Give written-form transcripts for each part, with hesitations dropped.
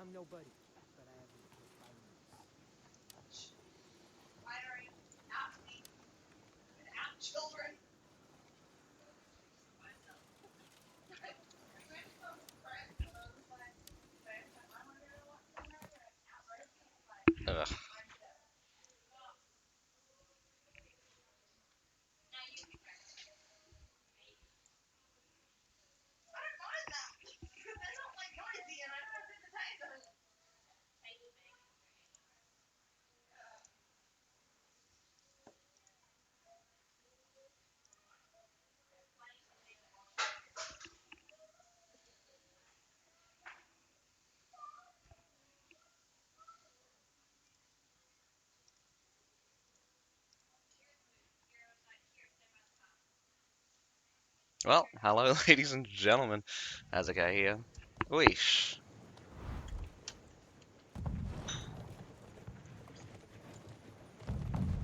I'm nobody, but I have your 5 minutes. Why are you out me without children? Ugh. Well, hello, ladies and gentlemen. How's it go here? Weesh.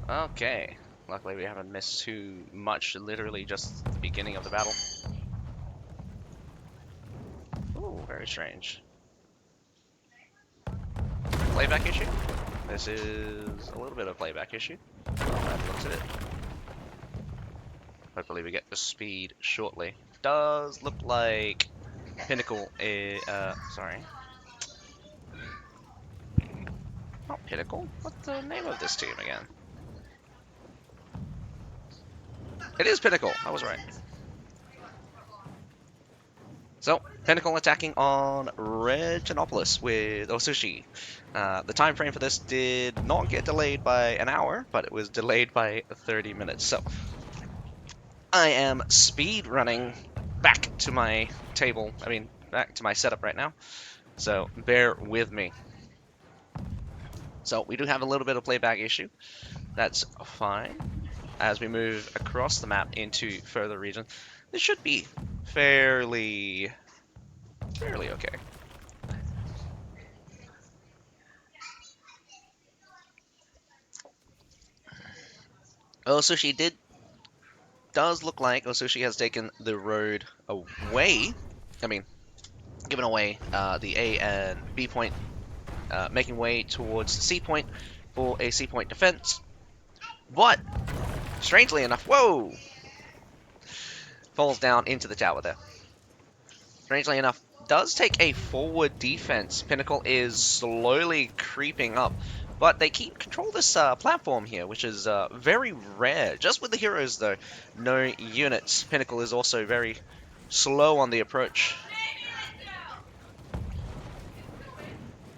Okay. Luckily, we haven't missed too much. Literally, just the beginning of the battle. Ooh, very strange. Playback issue? This is a little bit of playback issue. That looks at it. Hopefully, we get the speed shortly. Does look like Pinnacle is. Sorry. Not Pinnacle. What's the name of this team again? It is Pinnacle. I was right. So, Pinnacle attacking on Reginopolis with Osushi. The time frame for this did not get delayed by an hour, but it was delayed by 30 minutes. So, I am speed running back to my table. I mean, back to my setup right now. So, bear with me. So, we do have a little bit of playback issue. That's fine. As we move across the map into further regions, this should be fairly okay. Osushi does look like Osushi has taken the road away. I mean, given away the A and B point, making way towards C point for a C point defense. But strangely enough, whoa, falls down into the tower there. Strangely enough, does take a forward defense. Pinnacle is slowly creeping up, but they keep control this platform here, which is very rare. Just with the heroes, though, no units. Pinnacle is also very slow on the approach.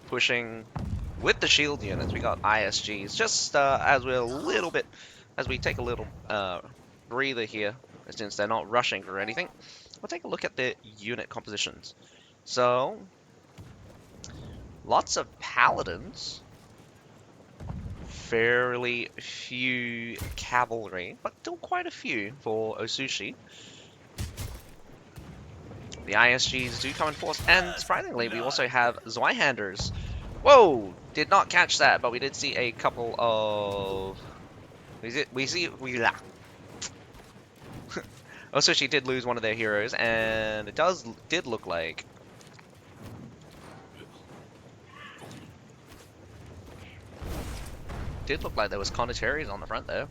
Pushing with the shield units, we got ISGs. Just as we take a little breather here, since they're not rushing or anything, we'll take a look at the unit compositions. So, lots of paladins, fairly few cavalry, but still quite a few for Osushi. The ISGs do come in force, and surprisingly, we also have Zweihanders. Whoa! Did not catch that, but we did see a couple of. Osushi did lose one of their heroes, and it did look like. Did look like there was Condottieri's on the front though.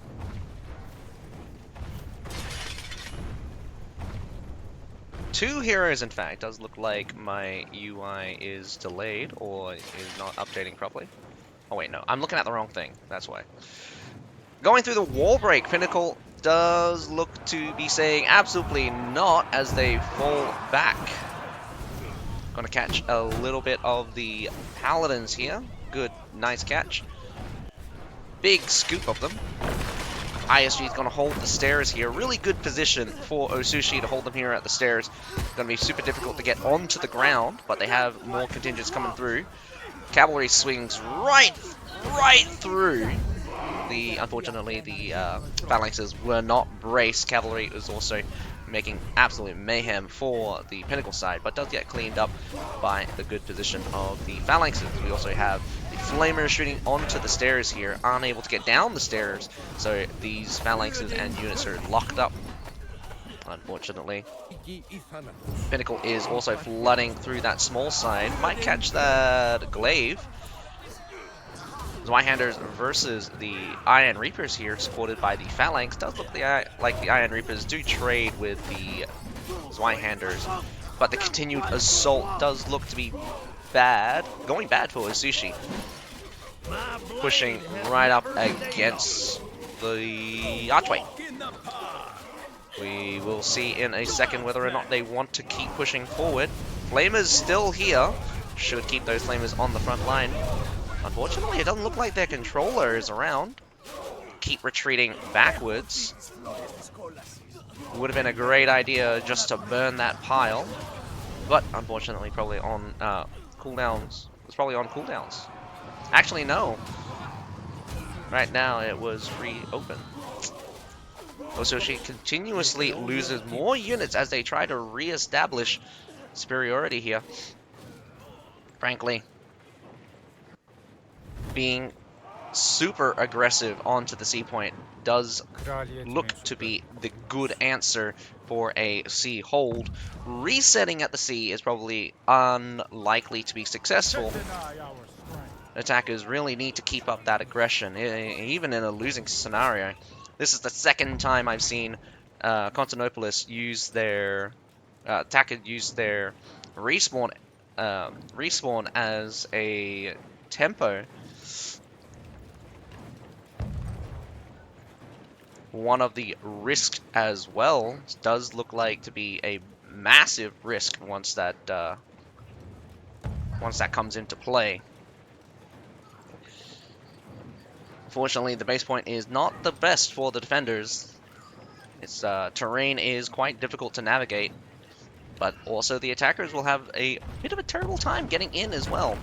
Two heroes, in fact. Does look like my UI is delayed or is not updating properly. Oh wait, no. I'm looking at the wrong thing. That's why. Going through the wall break, Pinnacle does look to be saying absolutely not as they fall back. Gonna catch a little bit of the paladins here. Good, nice catch. Big scoop of them. ISG is going to hold the stairs here. Really good position for Osushi to hold them here at the stairs. Going to be super difficult to get onto the ground, but they have more contingents coming through. Cavalry swings right through. Unfortunately, the phalanxes were not braced. Cavalry was also making absolute mayhem for the Pinnacle side, but does get cleaned up by the good position of the phalanxes. We also have the flamers shooting onto the stairs here, unable to get down the stairs, so these phalanxes and units are locked up. unfortunately. Pinnacle is also flooding through that small side. Might catch that glaive. Zweihanders versus the Iron Reapers here, supported by the Phalanx. Does look like the Iron Reapers do trade with the Zweihanders, but the continued assault does look to be bad. Going bad for Isushi. Pushing right up against the archway. We will see in a second whether or not they want to keep pushing forward. Flamers still here. Should keep those Flamers on the front line. Unfortunately, it doesn't look like their controller is around. Keep retreating backwards. Would have been a great idea just to burn that pile. But unfortunately, probably on cooldowns. It's probably on cooldowns. Actually, no. Right now, it was reopened. Also, she continuously loses more units as they try to re-establish superiority here. Frankly, being super aggressive onto the C point does look to be the good answer for a C hold. Resetting at the C is probably unlikely to be successful. Attackers really need to keep up that aggression, even in a losing scenario. This is the second time I've seen Constantinopolis use their attacker use their respawn as a tempo. One of the risks as well does look like to be a massive risk once that comes into play. Fortunately, the base point is not the best for the defenders. Its terrain is quite difficult to navigate, but also the attackers will have a bit of a terrible time getting in as well.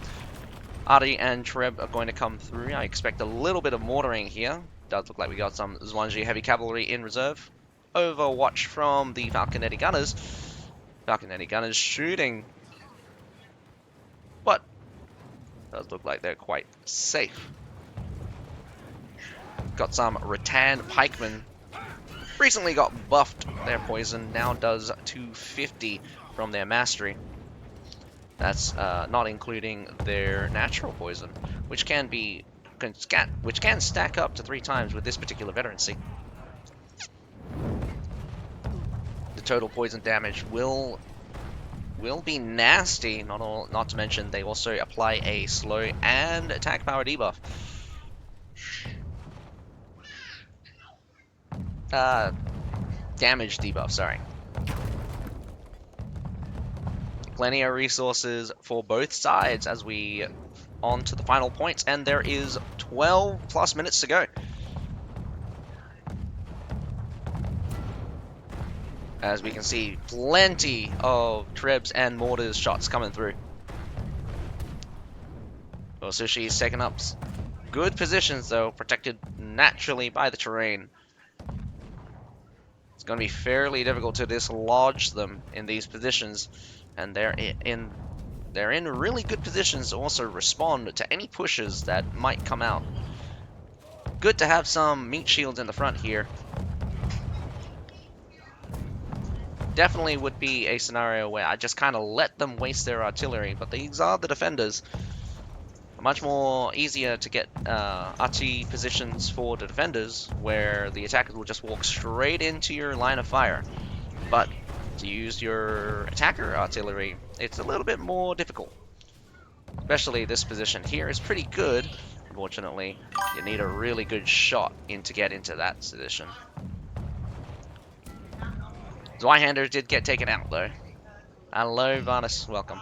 Ari and Treb are going to come through. I expect a little bit of mortaring here. Does look like we got some Zwanji heavy cavalry in reserve. Overwatch from the Falconetti Gunners. Falconetti Gunners shooting, but does look like they're quite safe. Got some Rattan Pikemen. Recently got buffed their poison, now does 250 from their mastery. That's not including their natural poison, which can stack up to 3 times with this particular veterancy. The total poison damage will be nasty. Not to mention they also apply a slow and attack power debuff. Damage debuff, sorry. Plenty of resources for both sides as we on to the final points, and there is 12 plus minutes to go. As we can see, plenty of Trebs and Mortars shots coming through. Also, she's taken up good positions though, protected naturally by the terrain. It's going to be fairly difficult to dislodge them in these positions, and they're in really good positions to also respond to any pushes that might come out. Good to have some meat shields in the front here. Definitely would be a scenario where I just kind of let them waste their artillery, but these are the defenders. Much more easier to get RT positions for the defenders, where the attackers will just walk straight into your line of fire. But to use your attacker artillery, it's a little bit more difficult. Especially this position here is pretty good. Unfortunately, you need a really good shot to get into that position. Zweihander did get taken out though. Hello, Varnus, welcome.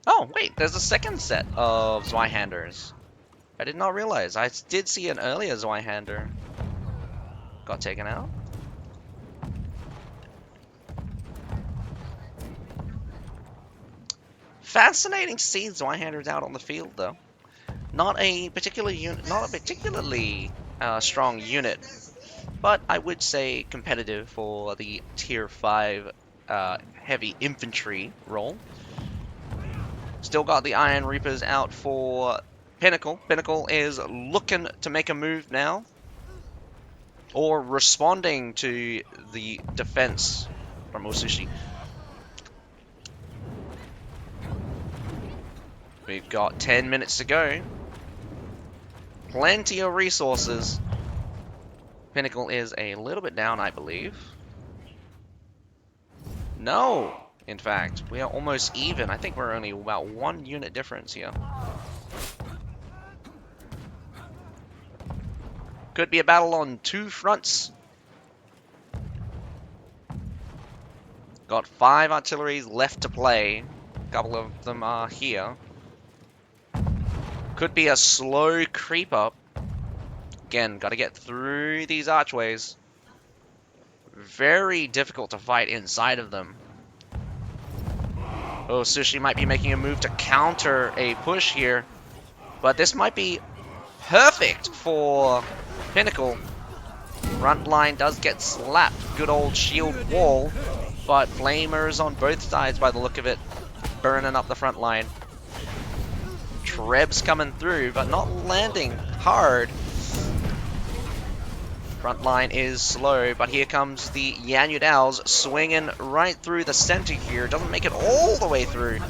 Oh, wait, there's a second set of Zweihanders. I did not realize. I did see an earlier Zweihander got taken out. Fascinating to see Zweihanders out on the field, though. Not a particularly strong unit, but I would say competitive for the tier 5 heavy infantry role. Still got the Iron Reapers out for Pinnacle. Pinnacle is looking to make a move now. or responding to the defense from Osushi. We've got 10 minutes to go. Plenty of resources. Pinnacle is a little bit down, I believe. No, in fact, we are almost even. I think we're only about 1 unit difference here. Could be a battle on 2 fronts. Got 5 artilleries left to play. A couple of them are here. Could be a slow creep up. Again, got to get through these archways. Very difficult to fight inside of them. Oh, Sushi might be making a move to counter a push here. But this might be perfect for Pinnacle. Front line does get slapped. Good old shield wall. But flamers on both sides by the look of it. Burning up the front line. Trebs coming through, but not landing hard. Front line is slow, but here comes the Yanyudals swinging right through the center here. Doesn't make it all the way through.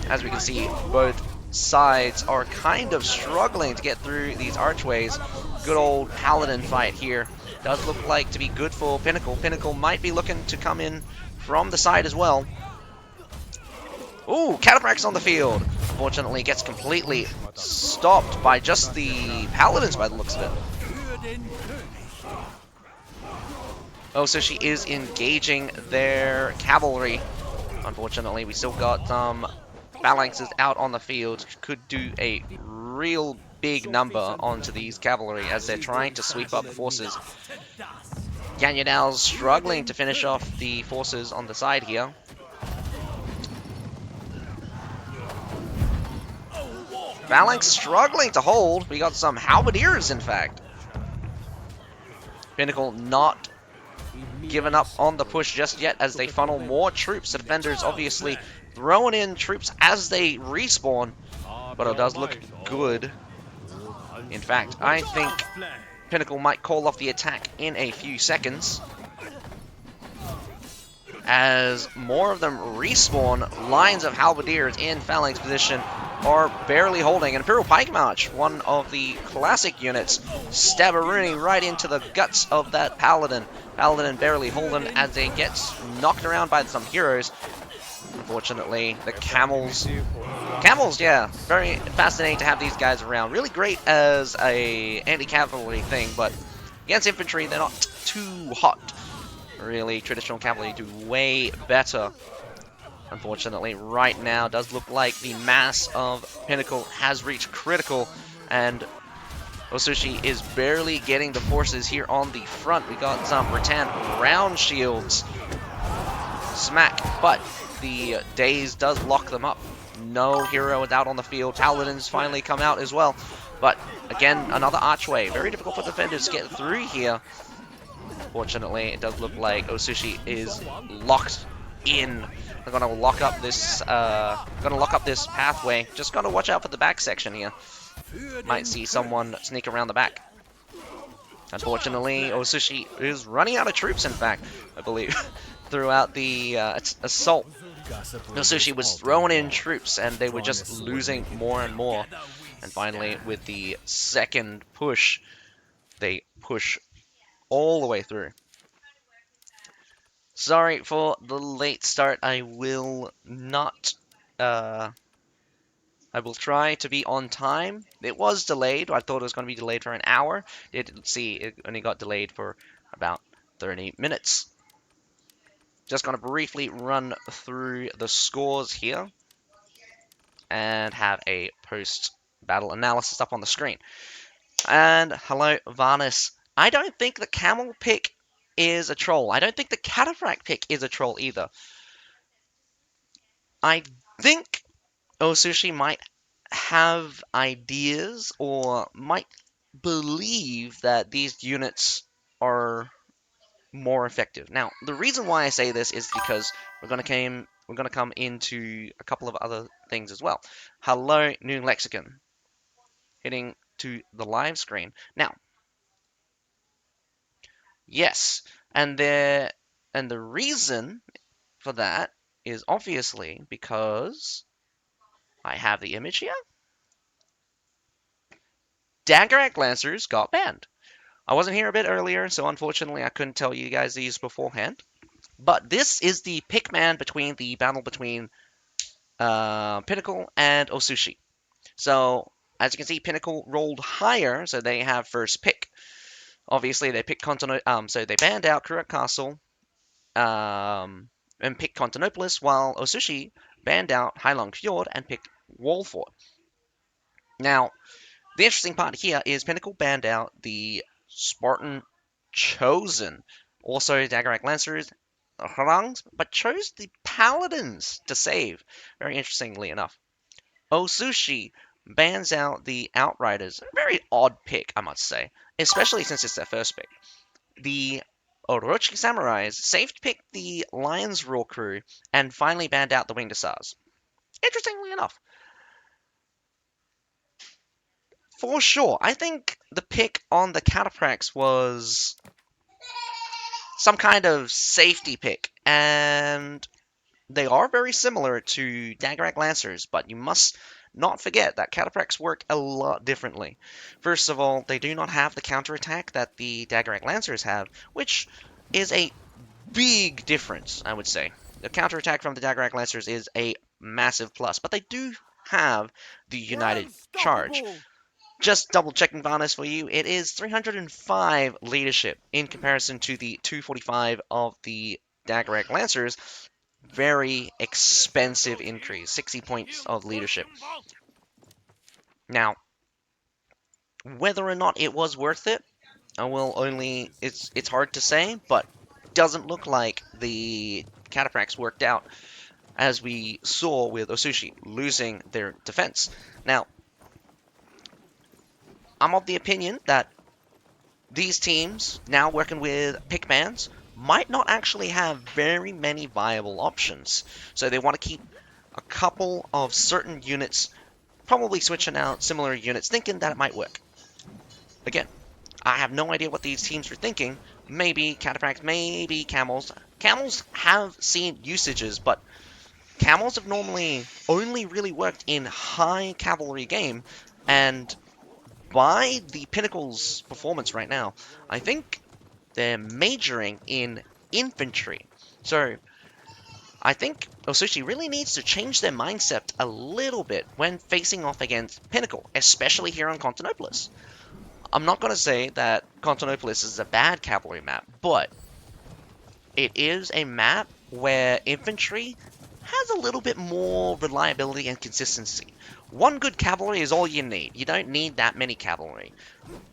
As we can see, both sides are kind of struggling to get through these archways. Good old Paladin fight here. Does look like to be good for Pinnacle. Pinnacle might be looking to come in from the side as well. Ooh, Cataphract's on the field. Unfortunately, gets completely stopped by just the Paladins by the looks of it. Oh, so she is engaging their cavalry. Unfortunately, we still got phalanxes out on the field. Could do a real big number onto these cavalry as they're trying to sweep up the forces. Ganyadal's struggling to finish off the forces on the side here. Phalanx struggling to hold. We got some halberdiers, in fact. Pinnacle not giving up on the push just yet as they funnel more troops. The defenders obviously throwing in troops as they respawn, but it does look good. In fact, I think Pinnacle might call off the attack in a few seconds as more of them respawn. Lines of halberdiers in phalanx position are barely holding. And Imperial Pike March, one of the classic units, stabberooning right into the guts of that Paladin. Paladin barely holding as they get knocked around by some heroes. Unfortunately, the camels... Camels, yeah. Very fascinating to have these guys around. Really great as a anti-cavalry thing, but against infantry, they're not too hot. Really, traditional cavalry do way better. Unfortunately, right now, does look like the mass of Pinnacle has reached critical, and Osushi is barely getting the forces here on the front. We got some rattan round shields. Smack, but the Daze does lock them up. No hero is out on the field. Paladins finally come out as well. But again, another archway. Very difficult for defenders to get through here. Fortunately, it does look like Osushi is locked in. They're gonna lock up this pathway. Just gotta watch out for the back section here. Might see someone sneak around the back. Unfortunately, Osushi is running out of troops, in fact, I believe, throughout the assault. Osushi was throwing in troops, and they were just losing more and more. And finally, with the second push, they push all the way through. Sorry for the late start. I will not... I will try to be on time. It was delayed. I thought it was going to be delayed for an hour. It only got delayed for about 30 minutes. Just going to briefly run through the scores here and have a post-battle analysis up on the screen. And hello, Varnis. I don't think the camel pick is a troll. I don't think the cataphract pick is a troll either. I think Osushi might have ideas or might believe that these units are more effective. Now, the reason why I say this is because we're going to come into a couple of other things as well. Hello, New Lexicon. Hitting to the live screen. Now, Yes, and the reason for that is obviously because I have the image here. Dagger Lancers got banned. I wasn't here a bit earlier, so unfortunately I couldn't tell you guys these beforehand. But this is the pick man between the battle between Pinnacle and Osushi. So as you can see, Pinnacle rolled higher, so they have first pick. Obviously, they picked so they banned out Kurak Castle and picked Constantinopolis, while Osushi banned out Hailong Fjord and picked Walford. Now, the interesting part here is Pinnacle banned out the Spartan Chosen, also Daggerak Lancers, Harangs, but chose the Paladins to save, very interestingly enough. Osushi bans out the Outriders, a very odd pick, I must say, especially since it's their first pick. The Orochi Samurais saved picked the Lion's Roar crew and finally banned out the Winged Hussars. Interestingly enough, for sure, I think the pick on the Cataprax was some kind of safety pick, and they are very similar to Daggerak Lancers, but you must not forget that Cataprax work a lot differently. First of all, they do not have the counterattack that the Daggerak Lancers have, which is a big difference, I would say. The counterattack from the Daggerak Lancers is a massive plus, but they do have the We're United Charge. unstoppable. Just double checking Varnes for you, it is 305 leadership in comparison to the 245 of the Daggerak Lancers. Very expensive increase, 60 points of leadership. Now, whether or not it was worth it, I will only it's hard to say, but doesn't look like the Cataprax worked out as we saw with Osushi losing their defense. Now, I'm of the opinion that these teams, now working with pickmans, might not actually have very many viable options. So they want to keep a couple of certain units, probably switching out similar units, thinking that it might work. Again, I have no idea what these teams are thinking. Maybe Cataphracts, maybe Camels. Camels have seen usages, but Camels have normally only really worked in high cavalry game, and by the Pinnacle's performance right now, I think they're majoring in infantry. So I think Osushi really needs to change their mindset a little bit when facing off against Pinnacle, especially here on Constantinopolis. I'm not going to say that Constantinopolis is a bad cavalry map, but it is a map where infantry has a little bit more reliability and consistency. One good cavalry is all you need. You don't need that many cavalry.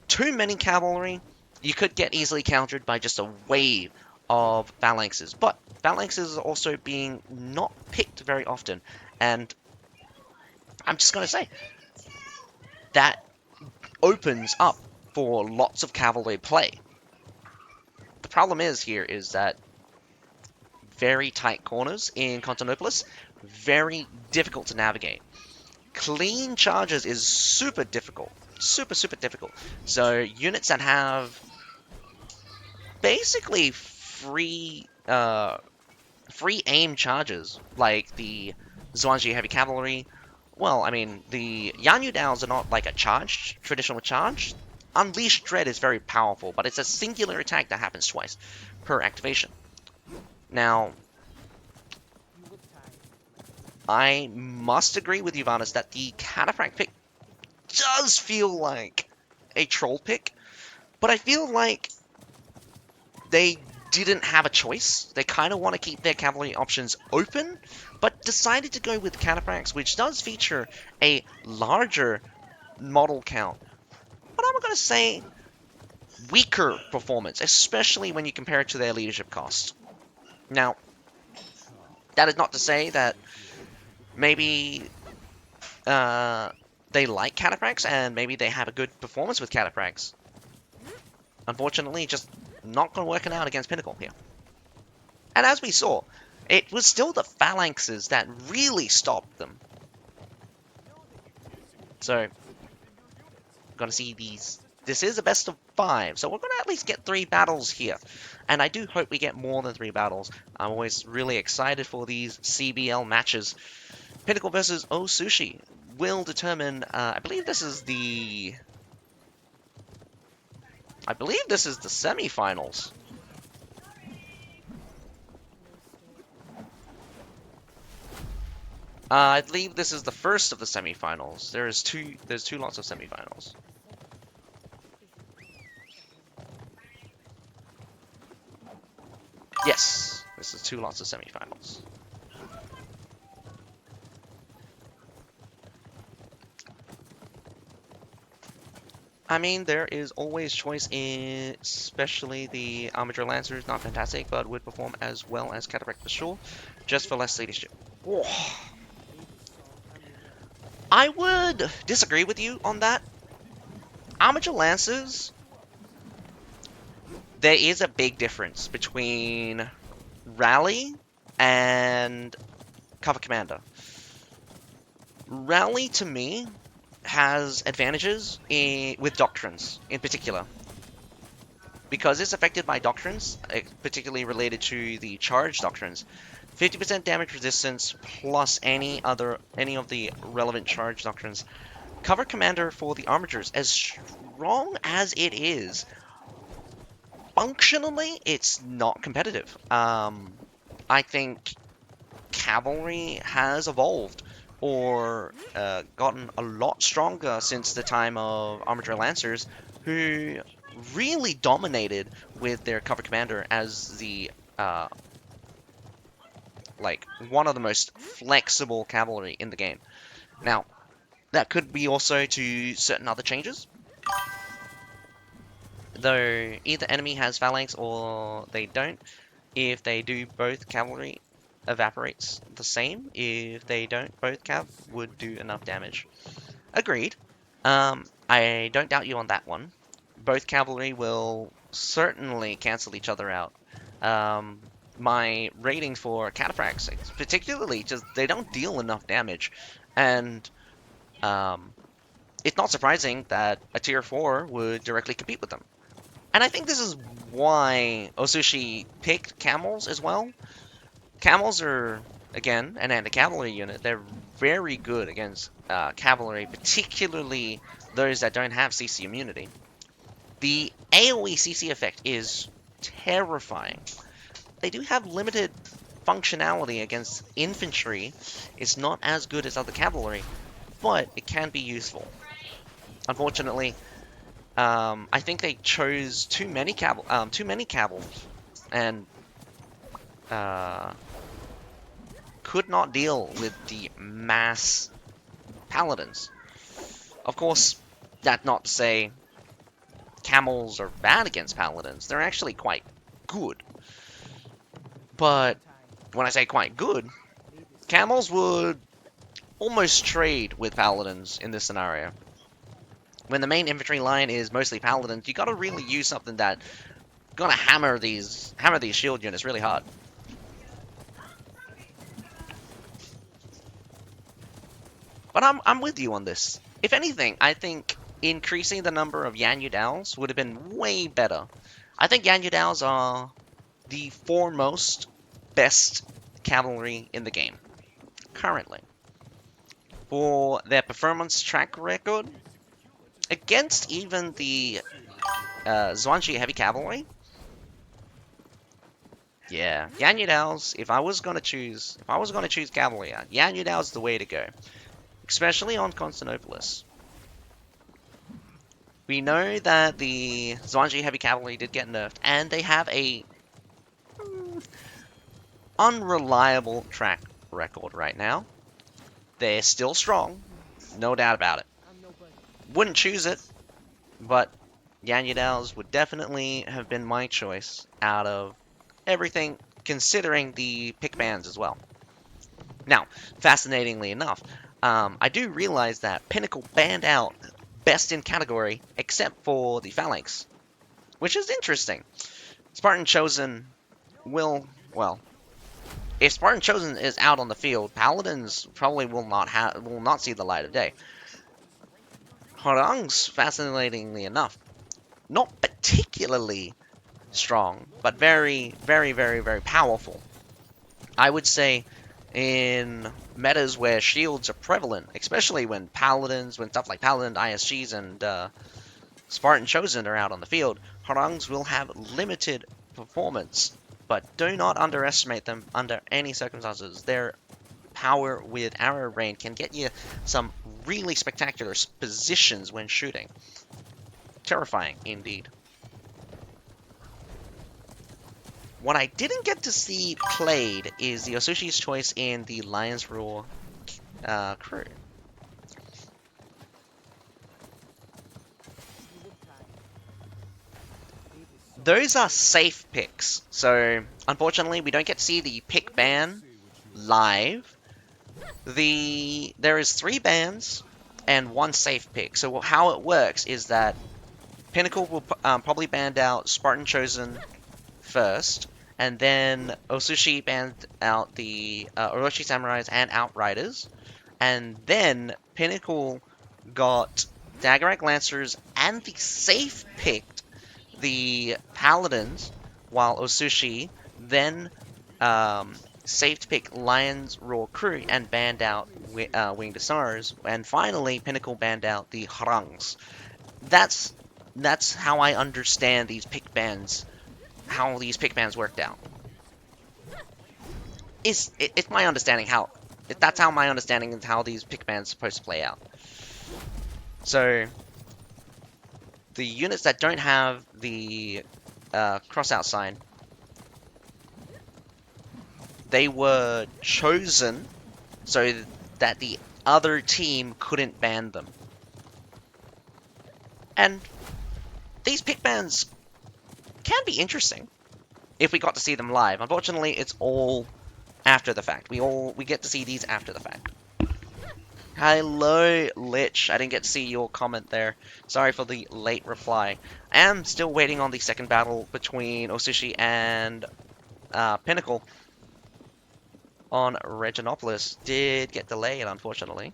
Too many cavalry, you could get easily countered by just a wave of phalanxes. But phalanxes are also being not picked very often. And I'm just going to say, that opens up for lots of cavalry play. The problem is here is that very tight corners in Constantinopolis, very difficult to navigate. Clean charges is super difficult. Super difficult. So units that have basically free aim charges, like the Zhuangzi Heavy Cavalry. Well, I mean, the Yanyu Daos are not like a traditional charge. Unleashed Dread is very powerful, but it's a singular attack that happens twice per activation. Now, I must agree with you, Varnes, that the Cataphract pick does feel like a troll pick, but I feel like they didn't have a choice. They kind of want to keep their cavalry options open, but decided to go with Cataphracts, which does feature a larger model count. But I'm going to say weaker performance, especially when you compare it to their leadership cost. Now, that is not to say that maybe they like Cataphracts and maybe they have a good performance with Cataphracts. Unfortunately, just not going to work out against Pinnacle here. And as we saw, it was still the phalanxes that really stopped them. So, gonna see these. This is a best of 5. So we're going to at least get 3 battles here. And I do hope we get more than 3 battles. I'm always really excited for these CBL matches. Pinnacle versus Oh Sushi will determine, I believe this is the semifinals. I believe this is the first of the semifinals. There's two lots of semifinals. Yes, this is 2 lots of semifinals. I mean, there is always choice in, especially the Armature Lancer is not fantastic, but would perform as well as Cataract for sure, just for less leadership. Whoa. I would disagree with you on that. Armature Lancers, there is a big difference between Rally and Cover Commander. Rally, to me, has advantages with Doctrines, in particular. Because it's affected by Doctrines, particularly related to the Charge Doctrines. 50% damage resistance plus any of the relevant Charge Doctrines. Cover Commander for the Armatures, as strong as it is, functionally, it's not competitive. I think Cavalry has evolved or gotten a lot stronger since the time of Armature Lancers, who really dominated with their Cover Commander as the like one of the most flexible cavalry in the game. Now, that could be also to certain other changes, though either enemy has phalanx or they don't. If they do, both cavalry evaporates the same. If they don't, both cav would do enough damage. Agreed. I don't doubt you on that one. Both cavalry will certainly cancel each other out. My rating for cataphracts, particularly, just they don't deal enough damage, and it's not surprising that a tier 4 would directly compete with them. And I think this is why Osushi picked camels as well. Camels are, again, an anti-cavalry unit. They're very good against cavalry, particularly those that don't have CC immunity. The AoE CC effect is terrifying. They do have limited functionality against infantry. It's not as good as other cavalry, but it can be useful. Unfortunately, I think they chose too many cavals, and could not deal with the mass paladins. Of course, that's not to say camels are bad against paladins. They're actually quite good. But when I say quite good, camels would almost trade with paladins in this scenario. When the main infantry line is mostly paladins, you gotta really use something that gonna hammer these shield units really hard. But I'm with you on this. If anything, I think increasing the number of Yan Yudals would have been way better. I think Yan Yudals are the foremost best cavalry in the game currently. For their performance track record, against even the Zhuangzi Heavy Cavalry, yeah, Yan Yudals, if I was gonna choose cavalry, Yan Yudals is the way to go. Especially on Constantinopolis. We know that the Zhuangzi Heavy Cavalry did get nerfed, and they have a unreliable track record right now. They're still strong, no doubt about it. Wouldn't choose it, but Yan Yudals would definitely have been my choice out of everything, considering the pick bans as well. Now, fascinatingly enough, I do realize that Pinnacle banned out best in category except for the Phalanx, which is interesting. Spartan Chosen will, well, if Spartan Chosen is out on the field, Paladins probably will not see the light of day. Harangs, fascinatingly enough, not particularly strong, but very, very, very, very powerful. I would say in metas where shields are prevalent, especially when paladins, when stuff like paladin, ISGs, and Spartan Chosen are out on the field, Harangs will have limited performance, but do not underestimate them under any circumstances. Their power with arrow rain can get you some really spectacular positions when shooting. Terrifying, indeed. What I didn't get to see played is the Osushi's choice in the Lion's Roar crew. Those are safe picks, so unfortunately we don't get to see the pick ban live. There is 3 bans and 1 safe pick. So how it works is that Pinnacle will probably ban out Spartan Chosen first, and then Osushi banned out the Orochi Samurais and Outriders, and then Pinnacle got Daggerak Lancers and the safe picked the Paladins, while Osushi then safe to pick Lion's Roar Crew and banned out Winged Stars, and finally Pinnacle banned out the Harangs. That's how I understand these pick bans, how these pick bans worked out. It's my understanding how that's how my understanding is how these pick bans are supposed to play out. So the units that don't have the cross out sign, they were chosen so that the other team couldn't ban them. And these pick bans can be interesting if we got to see them live. Unfortunately, it's all after the fact. We get to see these after the fact. Hello, Lich. I didn't get to see your comment there. Sorry for the late reply. I am still waiting on the second battle between Osushi and Pinnacle on Reginopolis. Did get delayed, unfortunately.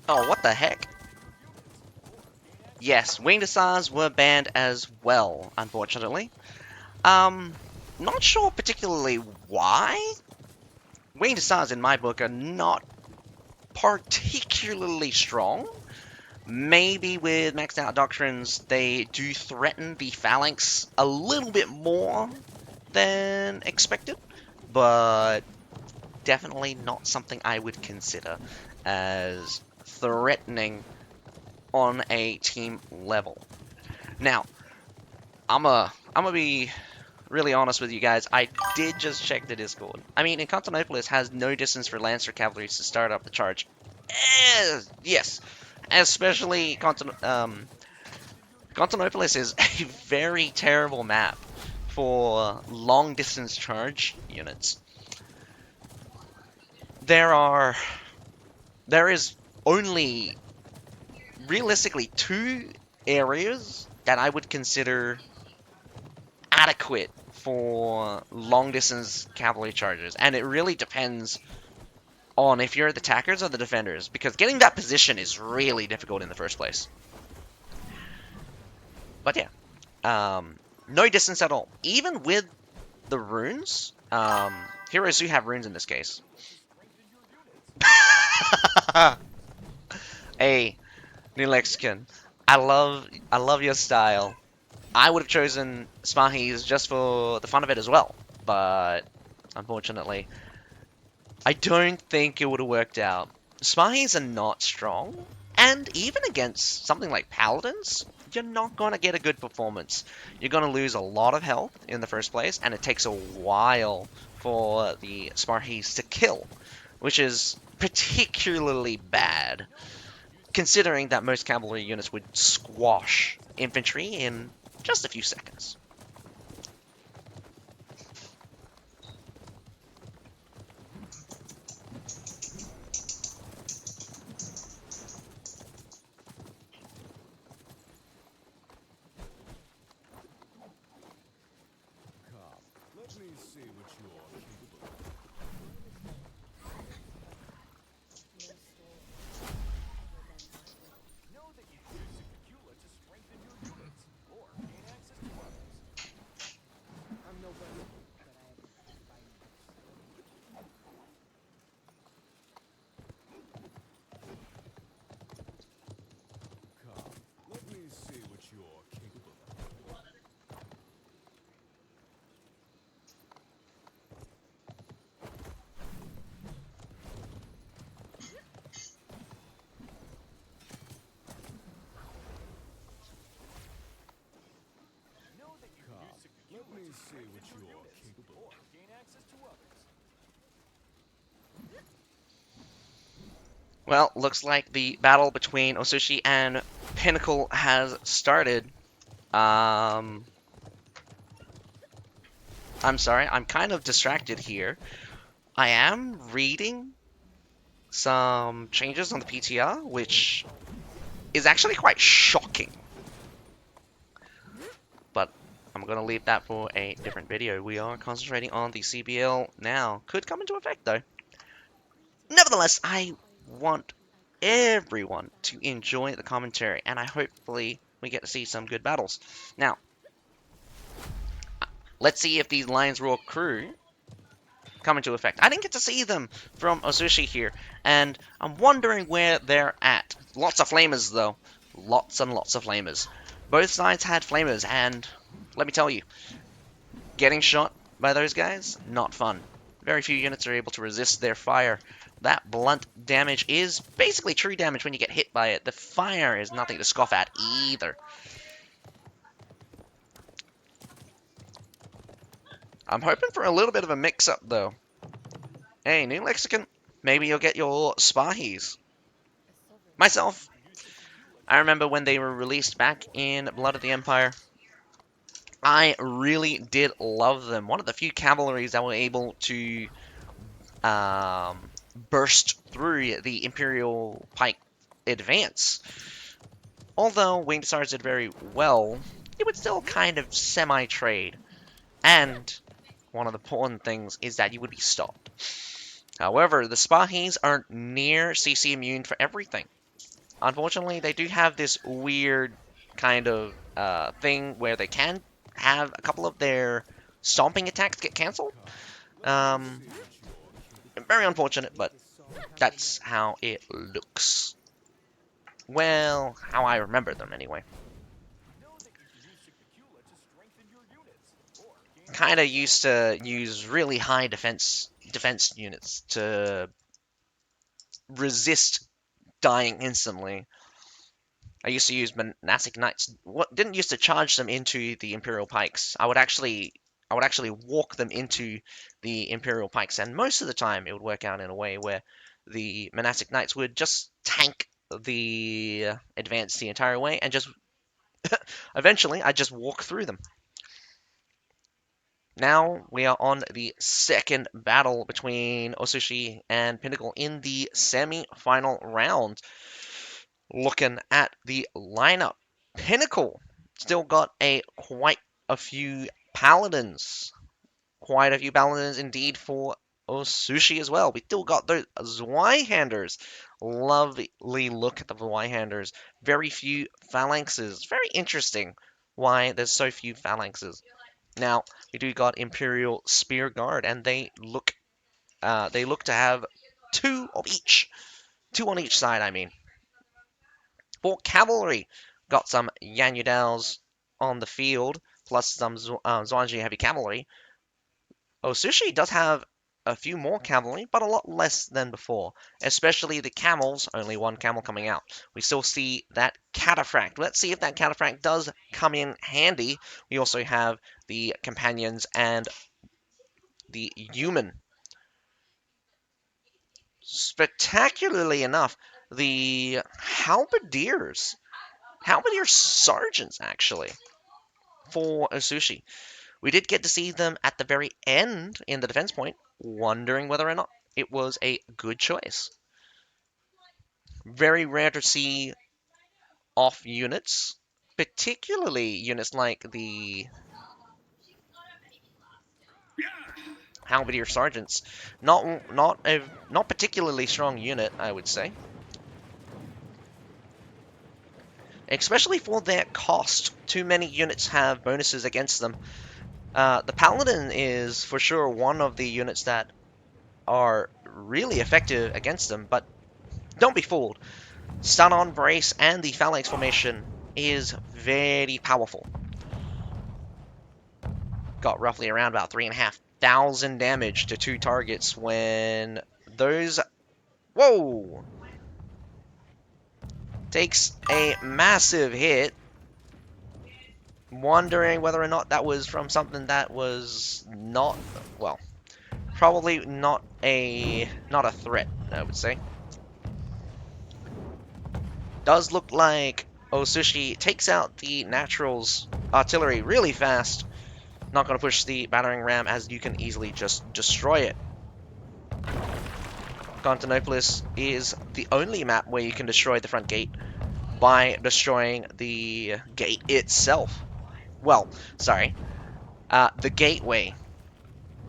Oh, what the heck? Yes, Winged Stars were banned as well, unfortunately. Not sure particularly why. Winged Stars, in my book, are not particularly strong. Maybe with maxed out doctrines, they do threaten the phalanx a little bit more than expected, but definitely not something I would consider as threatening on a team level. Now, I'm gonna be really honest with you guys. I did just check the Discord. I mean, in Constantinopolis has no distance for Lancer cavalry to start up the charge. Yes, especially Constantinopolis is a very terrible map for long distance charge units. There is only realistically 2 areas that I would consider adequate for long distance cavalry charges, and it really depends on if you're the attackers or the defenders, because getting that position is really difficult in the first place. But yeah, no distance at all. Even with the runes, heroes do have runes in this case. Hey, New Lexicon, I love your style. I would have chosen Smahis just for the fun of it as well, but unfortunately, I don't think it would have worked out. Spies are not strong, and even against something like Paladins, you're not going to get a good performance. You're going to lose a lot of health in the first place, and it takes a while for the Sparhies to kill, which is particularly bad, considering that most cavalry units would squash infantry in just a few seconds. Let me see what you are capable of. Know that you can use Secula to strengthen your units, or gain access to others. I'm nobody, but I have spy news. Come, let me see what you are capable of. Know that you can use Secula let me see what you are capable of, or gain access to others. Well, looks like the battle between Osushi and Pinnacle has started. I'm sorry, I'm kind of distracted here. I am reading some changes on the PTR, which is actually quite shocking. But I'm going to leave that for a different video. We are concentrating on the CBL now. Could come into effect, though. Nevertheless, I want everyone to enjoy the commentary, and I hopefully we get to see some good battles. Now, let's see if these Lions Roar crew come into effect. I didn't get to see them from Osushi here, and I'm wondering where they're at. Lots of flamers, though. Lots and lots of flamers. Both sides had flamers, and let me tell you, getting shot by those guys, not fun. Very few units are able to resist their fire. That blunt damage is basically true damage when you get hit by it. The fire is nothing to scoff at either. I'm hoping for a little bit of a mix-up, though. Hey, new lexicon, maybe you'll get your Spahis. Myself, I remember when they were released back in Blood of the Empire, I really did love them. One of the few cavalries that were able to burst through the Imperial Pike advance. Although Winged Stars did very well, it would still kind of semi-trade. And one of the important things is that you would be stopped. However, the Spahis aren't near CC immune for everything. Unfortunately, they do have this weird kind of thing where they can have a couple of their stomping attacks get cancelled. Very unfortunate, but that's how it looks. Well, how I remember them anyway. Kind of used to use really high defense units to resist dying instantly. I used to use monastic knights. What didn't used to charge them into the imperial pikes. I would actually walk them into the imperial pikes, and most of the time it would work out in a way where the monastic knights would just tank the advance the entire way, and just eventually I just walk through them. Now we are on the second battle between Osushi and Pinnacle in the semi-final round. Looking at the lineup, Pinnacle still got quite a few paladins. Quite a few paladins indeed for Osushi as well. We still got those Zweihanders. Lovely look at the Zweihanders. Very few phalanxes. Very interesting why there's so few phalanxes. Now, we do got Imperial Spear Guard, and they look to have two of each. Two on each side, I mean. For cavalry, got some Yanyudals on the field, plus some Zwanji heavy cavalry. Osushi does have a few more cavalry, but a lot less than before. Especially the camels, only one camel coming out. We still see that cataphract. Let's see if that cataphract does come in handy. We also have the companions and the human. Spectacularly enough, the halberdier sergeants actually, for Osushi. We did get to see them at the very end in the defense point, wondering whether or not it was a good choice. Very rare to see off units, particularly units like the halberdier sergeants. Not particularly strong unit, I would say. Especially for their cost. Too many units have bonuses against them. The Paladin is for sure one of the units that are really effective against them, but don't be fooled. Stun on Brace and the Phalanx formation is very powerful. Got roughly around about 3,500 damage to 2 targets when those... Whoa! Takes a massive hit. Wondering whether or not that was from something that was not... Well, probably not a threat, I would say. Does look like Osushi takes out the Naturals artillery really fast. Not going to push the battering ram as you can easily just destroy it. Constantinopolis is the only map where you can destroy the front gate by destroying the gate itself. Well, sorry. The gateway.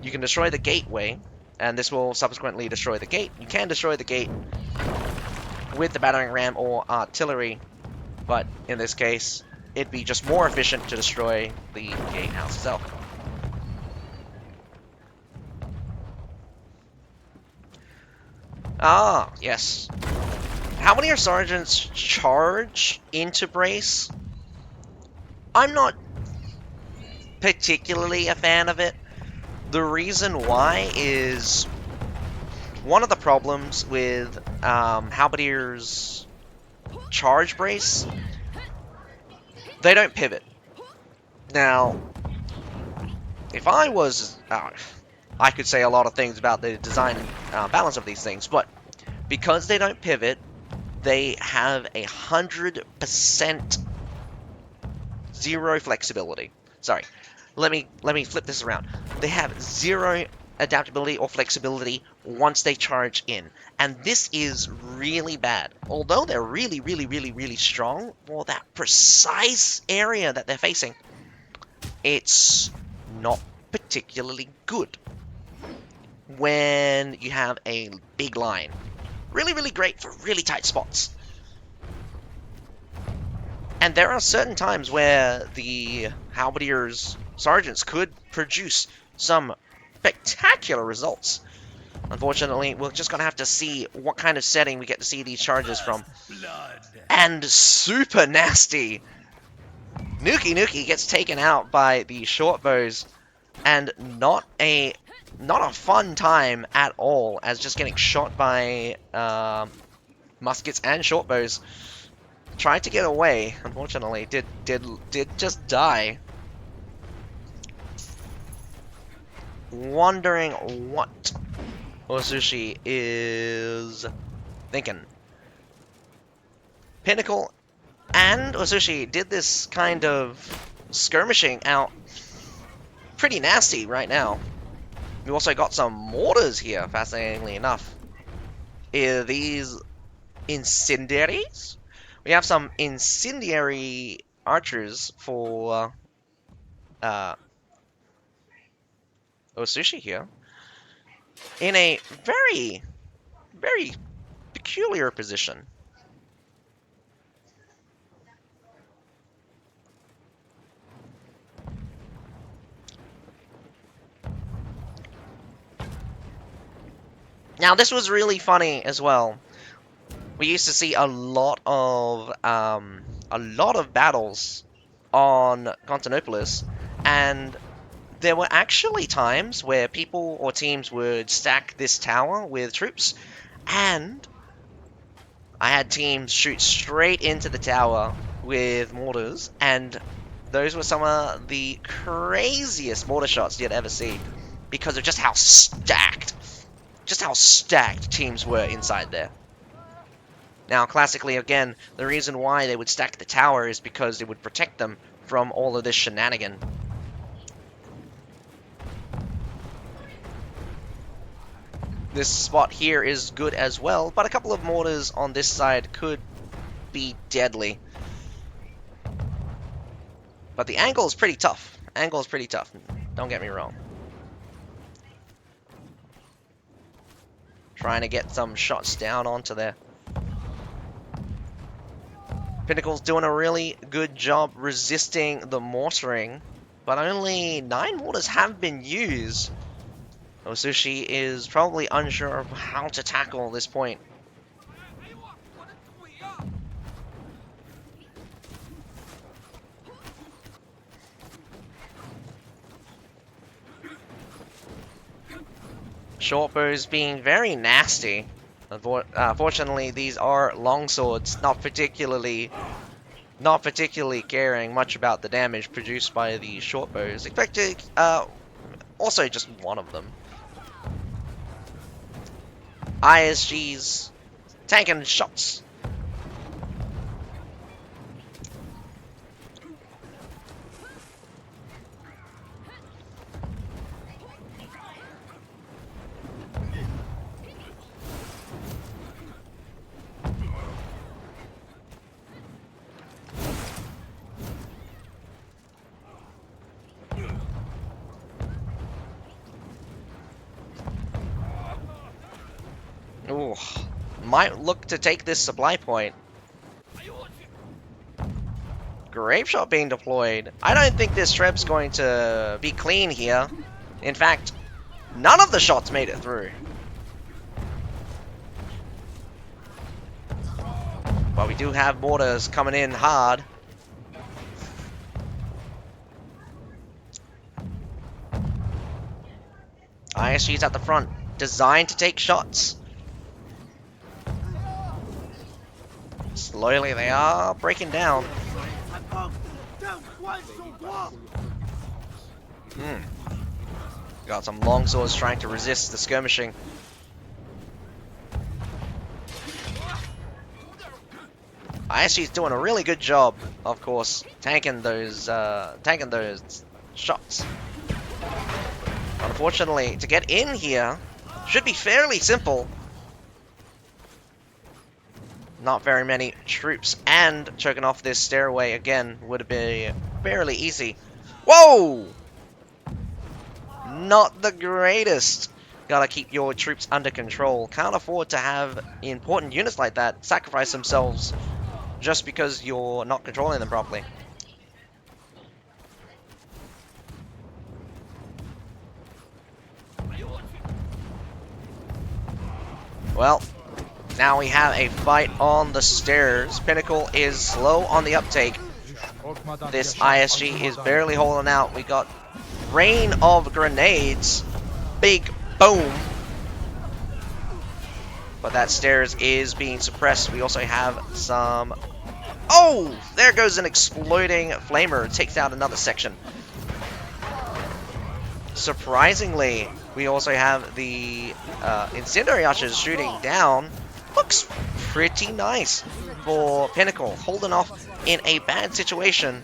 You can destroy the gateway, and this will subsequently destroy the gate. You can destroy the gate with the battering ram or artillery, but in this case, it'd be just more efficient to destroy the gatehouse itself. Ah, yes. How many are sergeants charge into Brace? I'm not particularly a fan of it. The reason why is one of the problems with Halberdier's charge Brace, they don't pivot. Now, if I was... I could say a lot of things about the design and balance of these things, but because they don't pivot, they have 100% zero flexibility. Sorry, let me flip this around. They have zero adaptability or flexibility once they charge in, and this is really bad. Although they're really strong for that precise area that they're facing, it's not particularly good when you have a big line. Really great for really tight spots. And there are certain times where the Halberdier's sergeants could produce some spectacular results. Unfortunately, we're just going to have to see what kind of setting we get to see these charges from. And super nasty. Nuki gets taken out by the short bows, and not a fun time at all, as just getting shot by muskets and short bows. Tried to get away, unfortunately, did just die. Wondering what Osushi is thinking. Pinnacle and Osushi did this kind of skirmishing out pretty nasty right now. We also got some mortars here, fascinatingly enough. Are these incendiaries? We have some incendiary archers for Osushi here. In a very peculiar position. Now, this was really funny as well. We used to see a lot of battles on Constantinopolis, and there were actually times where people or teams would stack this tower with troops, and I had teams shoot straight into the tower with mortars, and those were some of the craziest mortar shots you'd ever see because of just how stacked teams were inside there. Now, classically, again, the reason why they would stack the tower is because it would protect them from all of this shenanigan. This spot here is good as well, but a couple of mortars on this side could be deadly. But the angle is pretty tough. Don't get me wrong. Trying to get some shots down onto there. Pinnacle's doing a really good job resisting the mortaring, but only 9 mortars have been used. Osushi is probably unsure of how to tackle this point. Shortbows being very nasty. Fortunately, these are longswords, not particularly caring much about the damage produced by the shortbows. Expected, also just one of them. ISG's tanking shots. Ooh, might look to take this supply point. Grape shot being deployed. I don't think this Treb's going to be clean here. In fact, none of the shots made it through. But we do have mortars coming in hard. ISG's at the front, designed to take shots. Slowly they are breaking down. Got some longswords trying to resist the skirmishing. ISG's doing a really good job, of course, tanking those shots. Unfortunately, to get in here should be fairly simple. Not very many troops, and choking off this stairway again would be fairly easy. Whoa! Not the greatest. Gotta keep your troops under control. Can't afford to have important units like that sacrifice themselves just because you're not controlling them properly. Well, now we have a fight on the stairs. Pinnacle is slow on the uptake. This ISG is barely holding out. We got rain of grenades. Big boom. But that stairs is being suppressed. We also have some... Oh! There goes an exploding flamer. It takes out another section. Surprisingly, we also have the incendiary archers shooting down. Looks pretty nice for Pinnacle, holding off in a bad situation.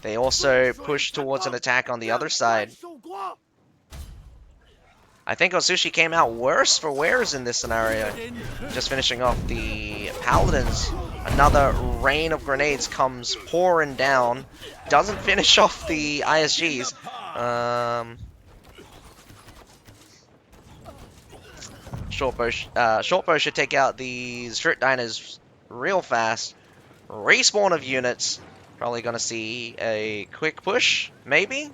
They also push towards an attack on the other side. I think Osushi came out worse for wears in this scenario. Just finishing off the Paladins. Another rain of grenades comes pouring down. Doesn't finish off the ISGs. Shortbow should take out these Strip Diners real fast. Respawn of units. Probably gonna see a quick push, maybe?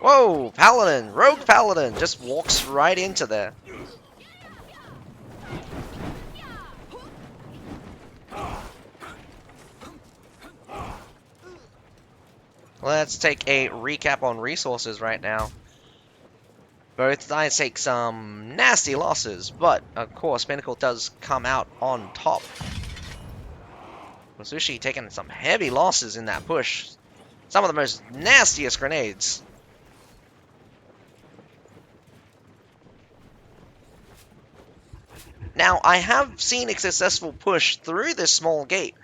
Whoa, Paladin! Rogue Paladin just walks right into there. Let's take a recap on resources right now. Both sides take some nasty losses, but of course Pinnacle does come out on top. Sushi taking some heavy losses in that push. Some of the most nastiest grenades. Now, I have seen a successful push through this small gate.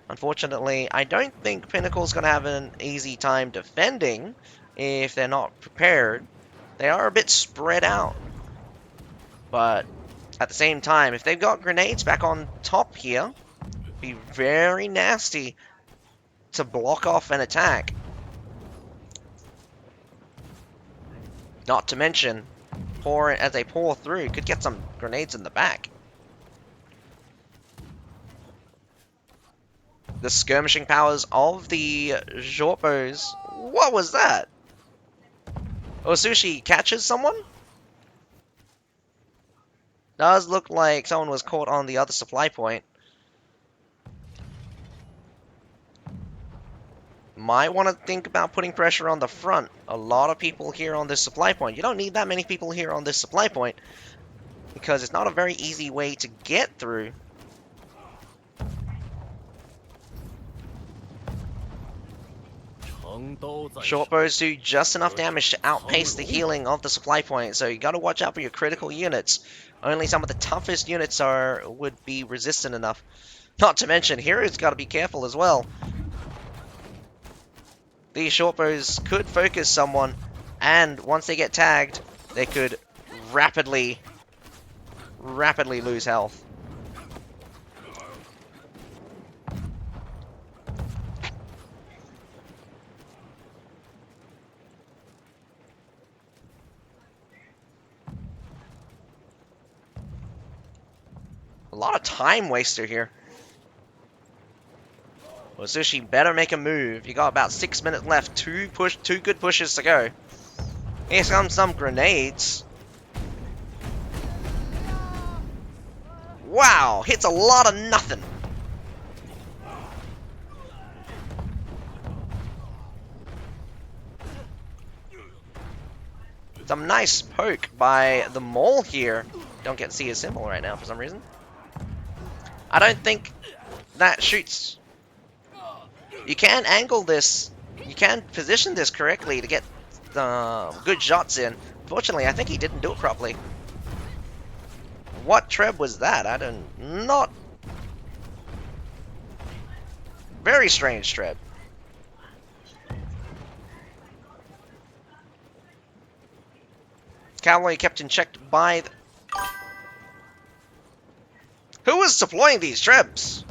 Unfortunately, I don't think Pinnacle's going to have an easy time defending if they're not prepared. They are a bit spread out. But at the same time, if they've got grenades back on top here, it'd be very nasty to block off an attack. Not to mention, as they pour through, could get some grenades in the back. The skirmishing powers of the short bows. What was that? Osushi catches someone? Does look like someone was caught on the other supply point. Might want to think about putting pressure on the front. A lot of people here on this supply point. You don't need that many people here on this supply point because it's not a very easy way to get through. Short bows do just enough damage to outpace the healing of the supply point, so you gotta watch out for your critical units. Only some of the toughest units would be resistant enough. Not to mention, heroes gotta be careful as well. These short bows could focus someone, and once they get tagged, they could rapidly lose health. A lot of time waster here. Osushi better make a move. You got about 6 minutes left. Two good pushes to go. Here comes some grenades. Wow, hits a lot of nothing. Some nice poke by the mole here. Don't get to see his symbol right now for some reason. I don't think that shoots. You can angle this. You can position this correctly to get good shots in. Unfortunately, I think he didn't do it properly. What treb was that? Not. Very strange treb. Cavalry kept in check by. Who was deploying these trebs?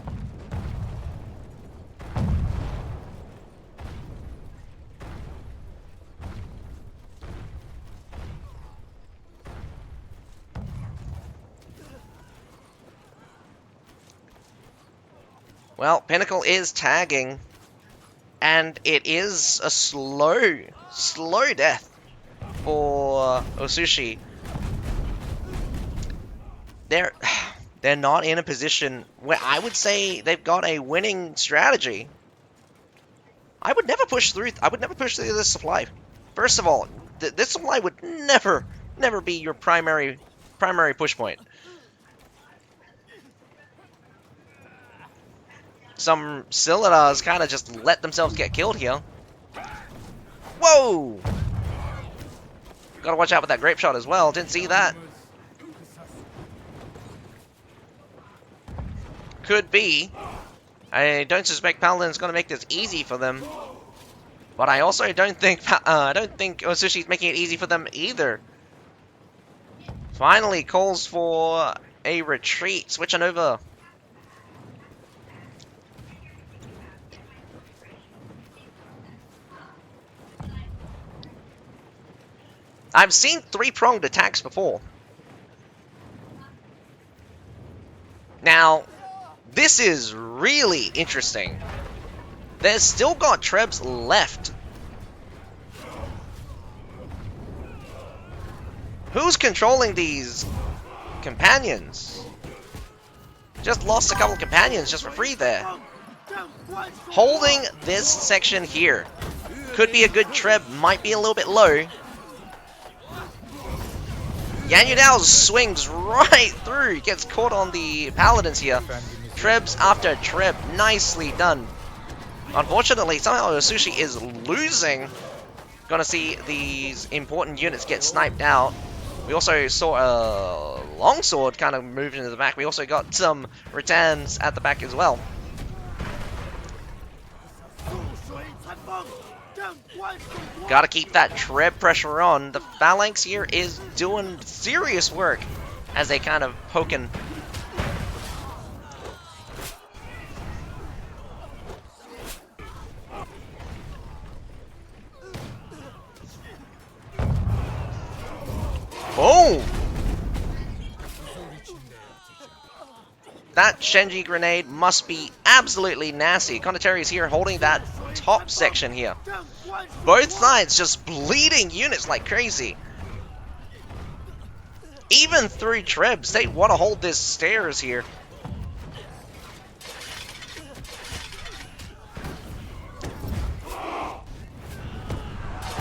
Well, Pinnacle is tagging, and it is a slow death for Osushi. They're not in a position where I would say they've got a winning strategy. I would never push through. I would never push through this supply. First of all, this supply would never be your primary push point. Some Scyldars kind of just let themselves get killed here. Whoa! Gotta watch out with that grape shot as well. Didn't see that. Could be. I don't suspect Paladin's gonna make this easy for them. But I also don't think Osushi's making it easy for them either. Finally calls for a retreat, switching over. I've seen three-pronged attacks before. Now, this is really interesting. They've still got trebs left. Who's controlling these companions? Just lost a couple companions just for free there. Holding this section here. Could be a good treb, might be a little bit low. Yanyudao swings right through, gets caught on the paladins here. Trebs after treb, nicely done. Unfortunately, somehow Sushi is losing. Gonna see these important units get sniped out. We also saw a longsword kind of move into the back. We also got some Rattans at the back as well. Gotta keep that treb pressure on. The phalanx here is doing serious work as they kind of poking. Boom! That Shenji grenade must be absolutely nasty. Conqueror is here holding that top section here. Both sides just bleeding units like crazy. Even through trebs, they want to hold this stairs here.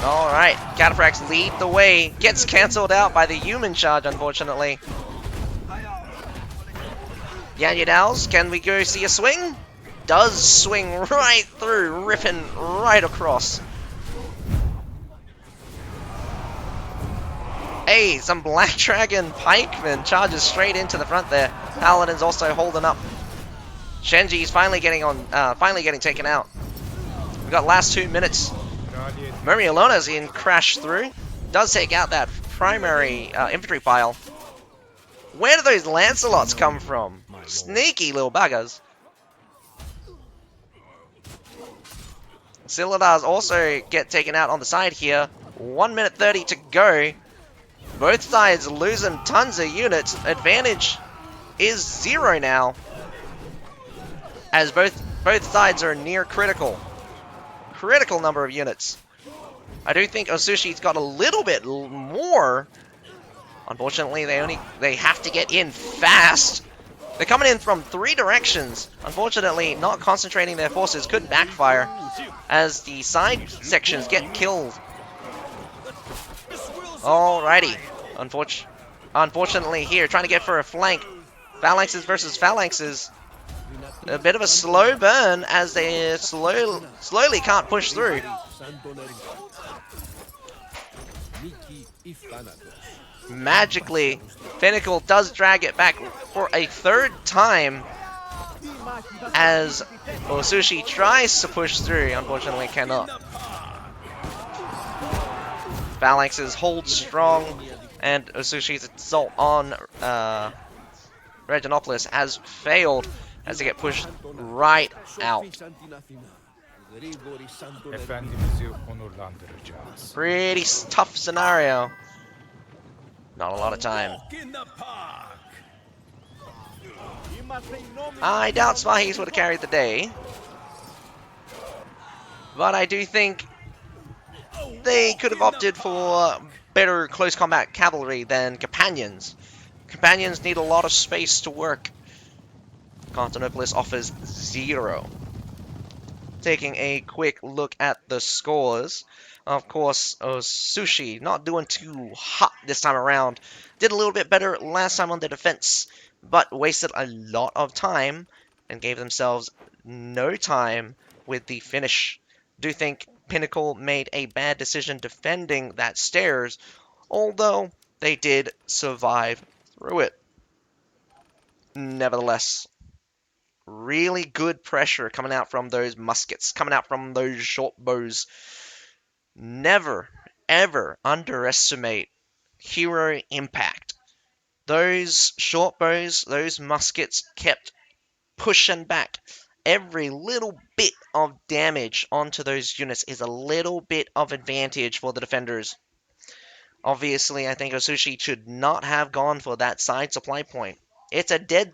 Alright, Cataphracts lead the way. Gets cancelled out by the human charge, unfortunately. Yanyudals, can we go see a swing? Does swing right through, ripping right across. Hey, some Black Dragon pikemen charges straight into the front there. Paladin's also holding up. Shenji's finally getting taken out. We've got last 2 minutes. Murmialona's in crash through. Does take out that primary infantry pile. Where do those Lancelots come from? Sneaky little buggers. Silidars also get taken out on the side here. 1 minute 30 to go. Both sides losing tons of units. Advantage is 0 now. As both sides are near critical. Critical number of units. I do think Osushi's got a little bit more. Unfortunately, they have to get in fast. They're coming in from 3 directions. Unfortunately, not concentrating their forces could backfire as the side sections get killed. Alrighty. Unfortunately here, trying to get for a flank. Phalanxes versus phalanxes. A bit of a slow burn as they slowly can't push through. Magically, Pinnacle does drag it back for a 3rd time as Osushi tries to push through, unfortunately cannot. Phalanxes hold strong, and Osushi's assault on Reginopolis has failed as they get pushed right out. Pretty tough scenario. Not a lot of time. I doubt Smahis would have carried the day. But I do think they could have opted for better close combat cavalry than companions. Companions need a lot of space to work. Constantinopolis offers 0. Taking a quick look at the scores. Of course, Sushi not doing too hot this time around. Did a little bit better last time on the defense, but wasted a lot of time and gave themselves no time with the finish. Do think Pinnacle made a bad decision defending that stairs, although they did survive through it. Nevertheless, really good pressure coming out from those muskets, coming out from those short bows. Never, ever underestimate hero impact. Those short bows, those muskets kept pushing back. Every little bit of damage onto those units is a little bit of advantage for the defenders. Obviously, I think Osushi should not have gone for that side supply point. It's a dead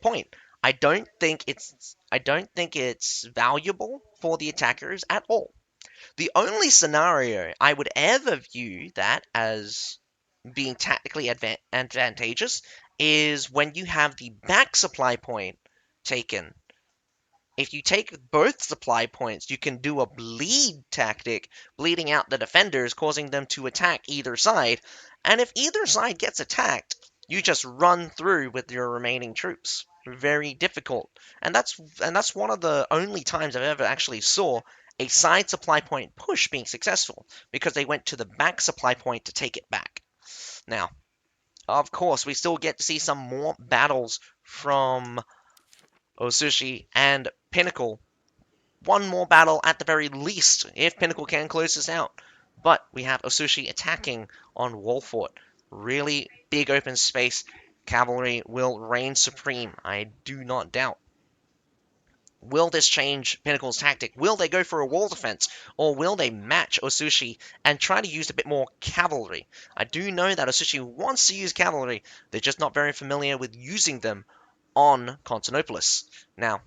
point. I don't think it's valuable for the attackers at all. The only scenario I would ever view that as being tactically advantageous is when you have the back supply point taken. If you take both supply points, you can do a bleed tactic, bleeding out the defenders, causing them to attack either side. And if either side gets attacked, you just run through with your remaining troops. Very difficult. And that's one of the only times I've ever actually saw a side supply point push being successful, because they went to the back supply point to take it back. Now, of course, we still get to see some more battles from Osushi and Pinnacle. One more battle at the very least, if Pinnacle can close this out. But we have Osushi attacking on Wall Fort. Really big open space. Cavalry will reign supreme, I do not doubt. Will this change Pinnacle's tactic? Will they go for a wall defense? Or will they match Osushi and try to use a bit more cavalry? I do know that Osushi wants to use cavalry. They're just not very familiar with using them on Constantinopolis. Now,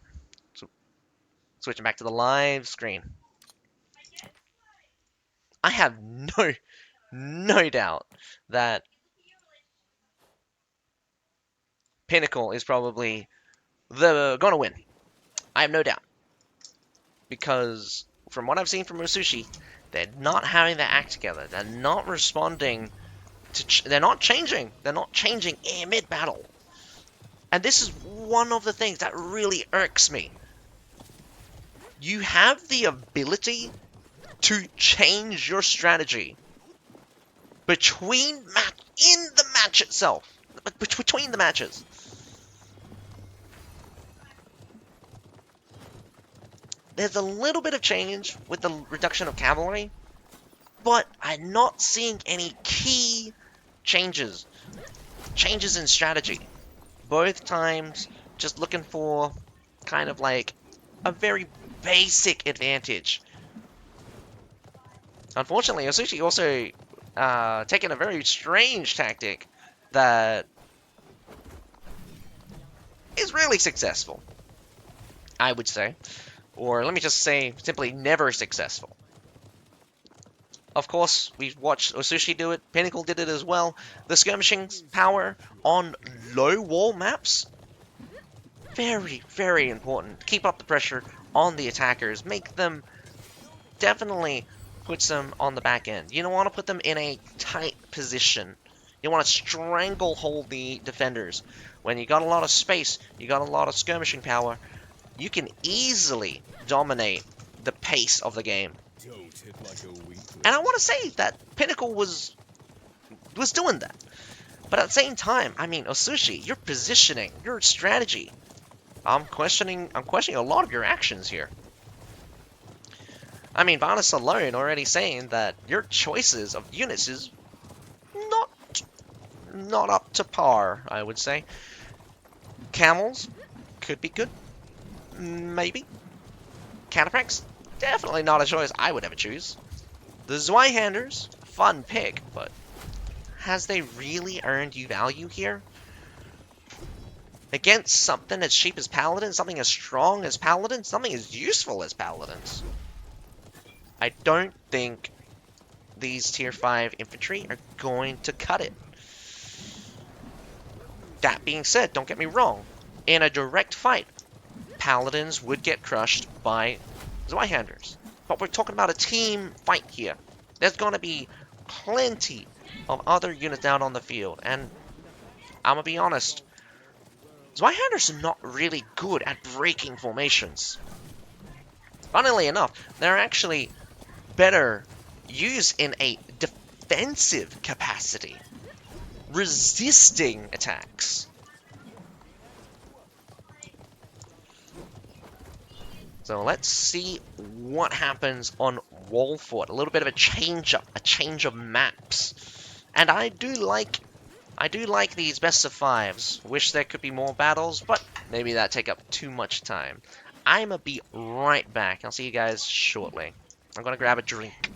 switching back to the live screen. I have no doubt that Pinnacle is probably gonna win. I have no doubt, because from what I've seen from Osushi, they're not having their act together. They're not responding to. They're not changing. They're not changing in mid battle, and this is one of the things that really irks me. You have the ability to change your strategy between in the match itself, between the matches. There's a little bit of change with the reduction of cavalry, but I'm not seeing any key changes. Changes in strategy. Both times, just looking for kind of like a very basic advantage. Unfortunately, Osushi also taken a very strange tactic that is really successful, I would say. Or let me just say, simply never successful. Of course, we've watched Osushi do it, Pinnacle did it as well. The skirmishing power on low wall maps, very, very important. Keep up the pressure on the attackers, make them, definitely puts them on the back end. You don't want to put them in a tight position. You want to stranglehold the defenders. When you got a lot of space, you got a lot of skirmishing power, you can easily dominate the pace of the game. And I want to say that Pinnacle was doing that. But at the same time, I mean, Osushi, your positioning, your strategy, I'm questioning a lot of your actions here. I mean, Vanus alone already saying that your choices of units is not up to par, I would say. Camels could be good, maybe. Cataphracts, definitely not a choice I would ever choose. The Zweihanders, fun pick, but has they really earned you value here? Against something as cheap as Paladins, something as strong as Paladins, something as useful as Paladins. I don't think these tier 5 infantry are going to cut it. That being said, don't get me wrong, in a direct fight, Paladins would get crushed by Zweihanders. But we're talking about a team fight here. There's going to be plenty of other units out on the field, and I'm going to be honest, Zweihanders are not really good at breaking formations. Funnily enough, they're actually better used in a defensive capacity, resisting attacks. So let's see what happens on Wall Fort. A little bit of a change of maps. And I do like these best of 5s. Wish there could be more battles, but maybe that take up too much time. I'm gonna be right back. I'll see you guys shortly. I'm gonna grab a drink.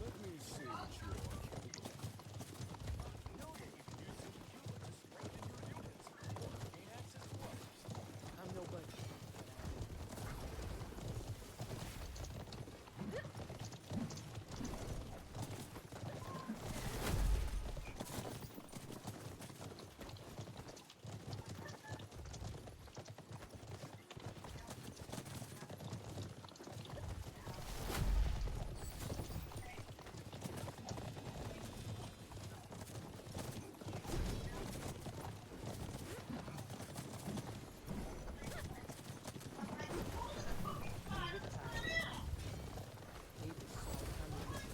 Let me see what you're capable of. Know that you can use Supercula to strengthen your units or gain access to others. I'm no budget, but I have everything. Even with time, Davis saw ammunition.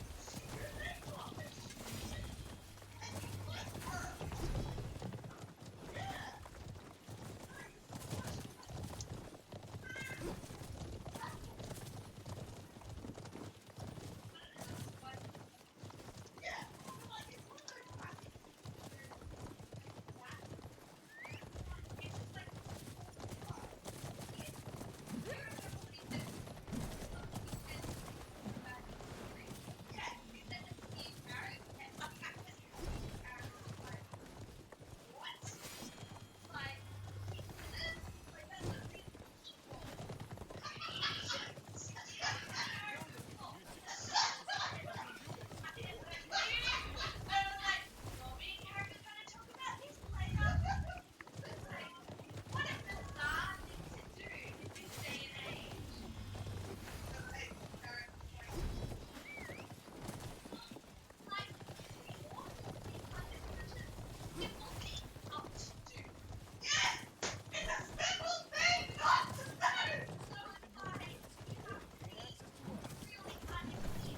Know that you can use Supercula to strengthen your units or gain access to others.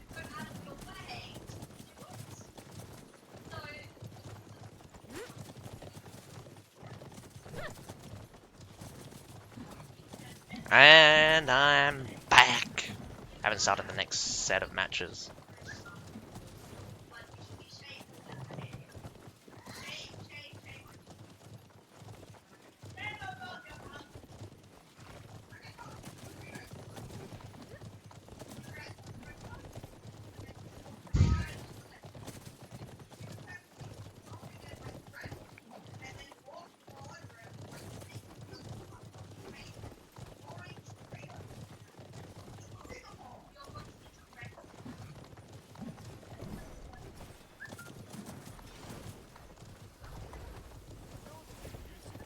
To strengthen your units or gain access to others. And I'm back. Haven't started the next set of matches. Know that you can use Supercula to strengthen your units Hmm.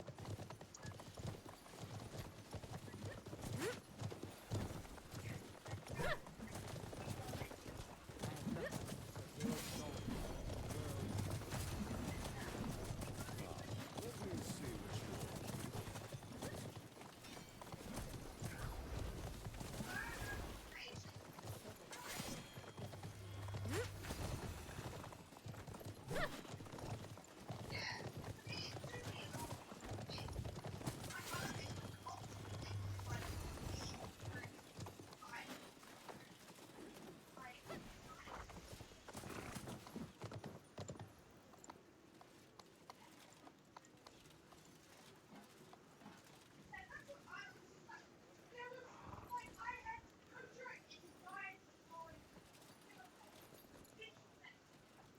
or gain access to others. I have nothing but zero stones and the world's greatest army. Let me see what you're capable of.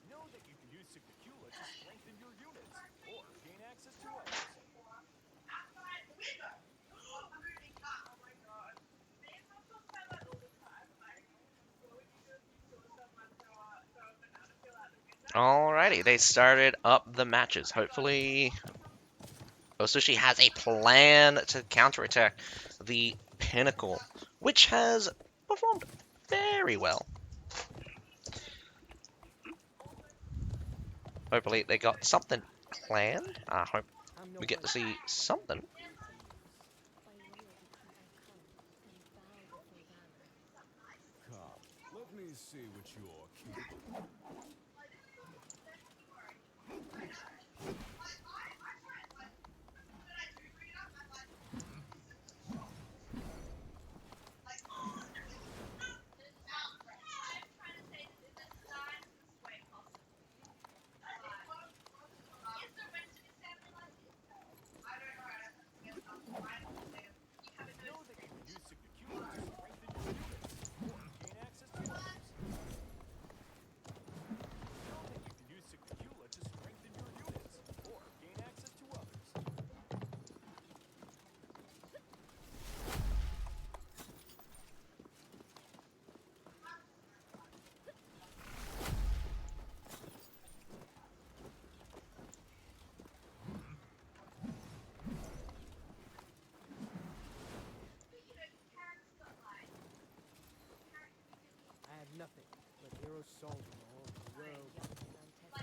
Know that you can use Supercula to strengthen your units or gain access to others. Alrighty, they started up the matches. Hopefully, Osushi has a plan to counterattack the Pinnacle, which has performed very well. Hopefully they got something planned. I hope I'm no we get to fighter. see something. By loyalty I come, and bow before valor. Come, let me see what you're capable. Know that you can use Signacular to strengthen your units or gain access to others. Know that you can use Signacular to strengthen your units or gain access to others. I have nothing but heroes' souls in the whole I am world. young and untested,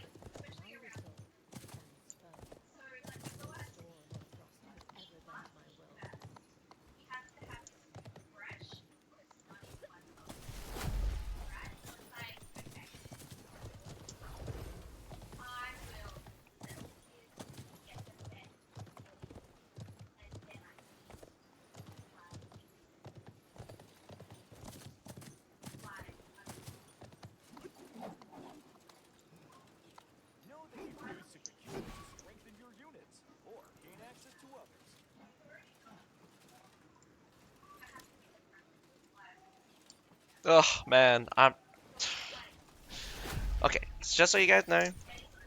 but my resolve stands firm. No storm or frost could ever bend my will. Know that you can use Signacular to strengthen your units or gain access to others. Ugh, man, I'm okay. Just so you guys know,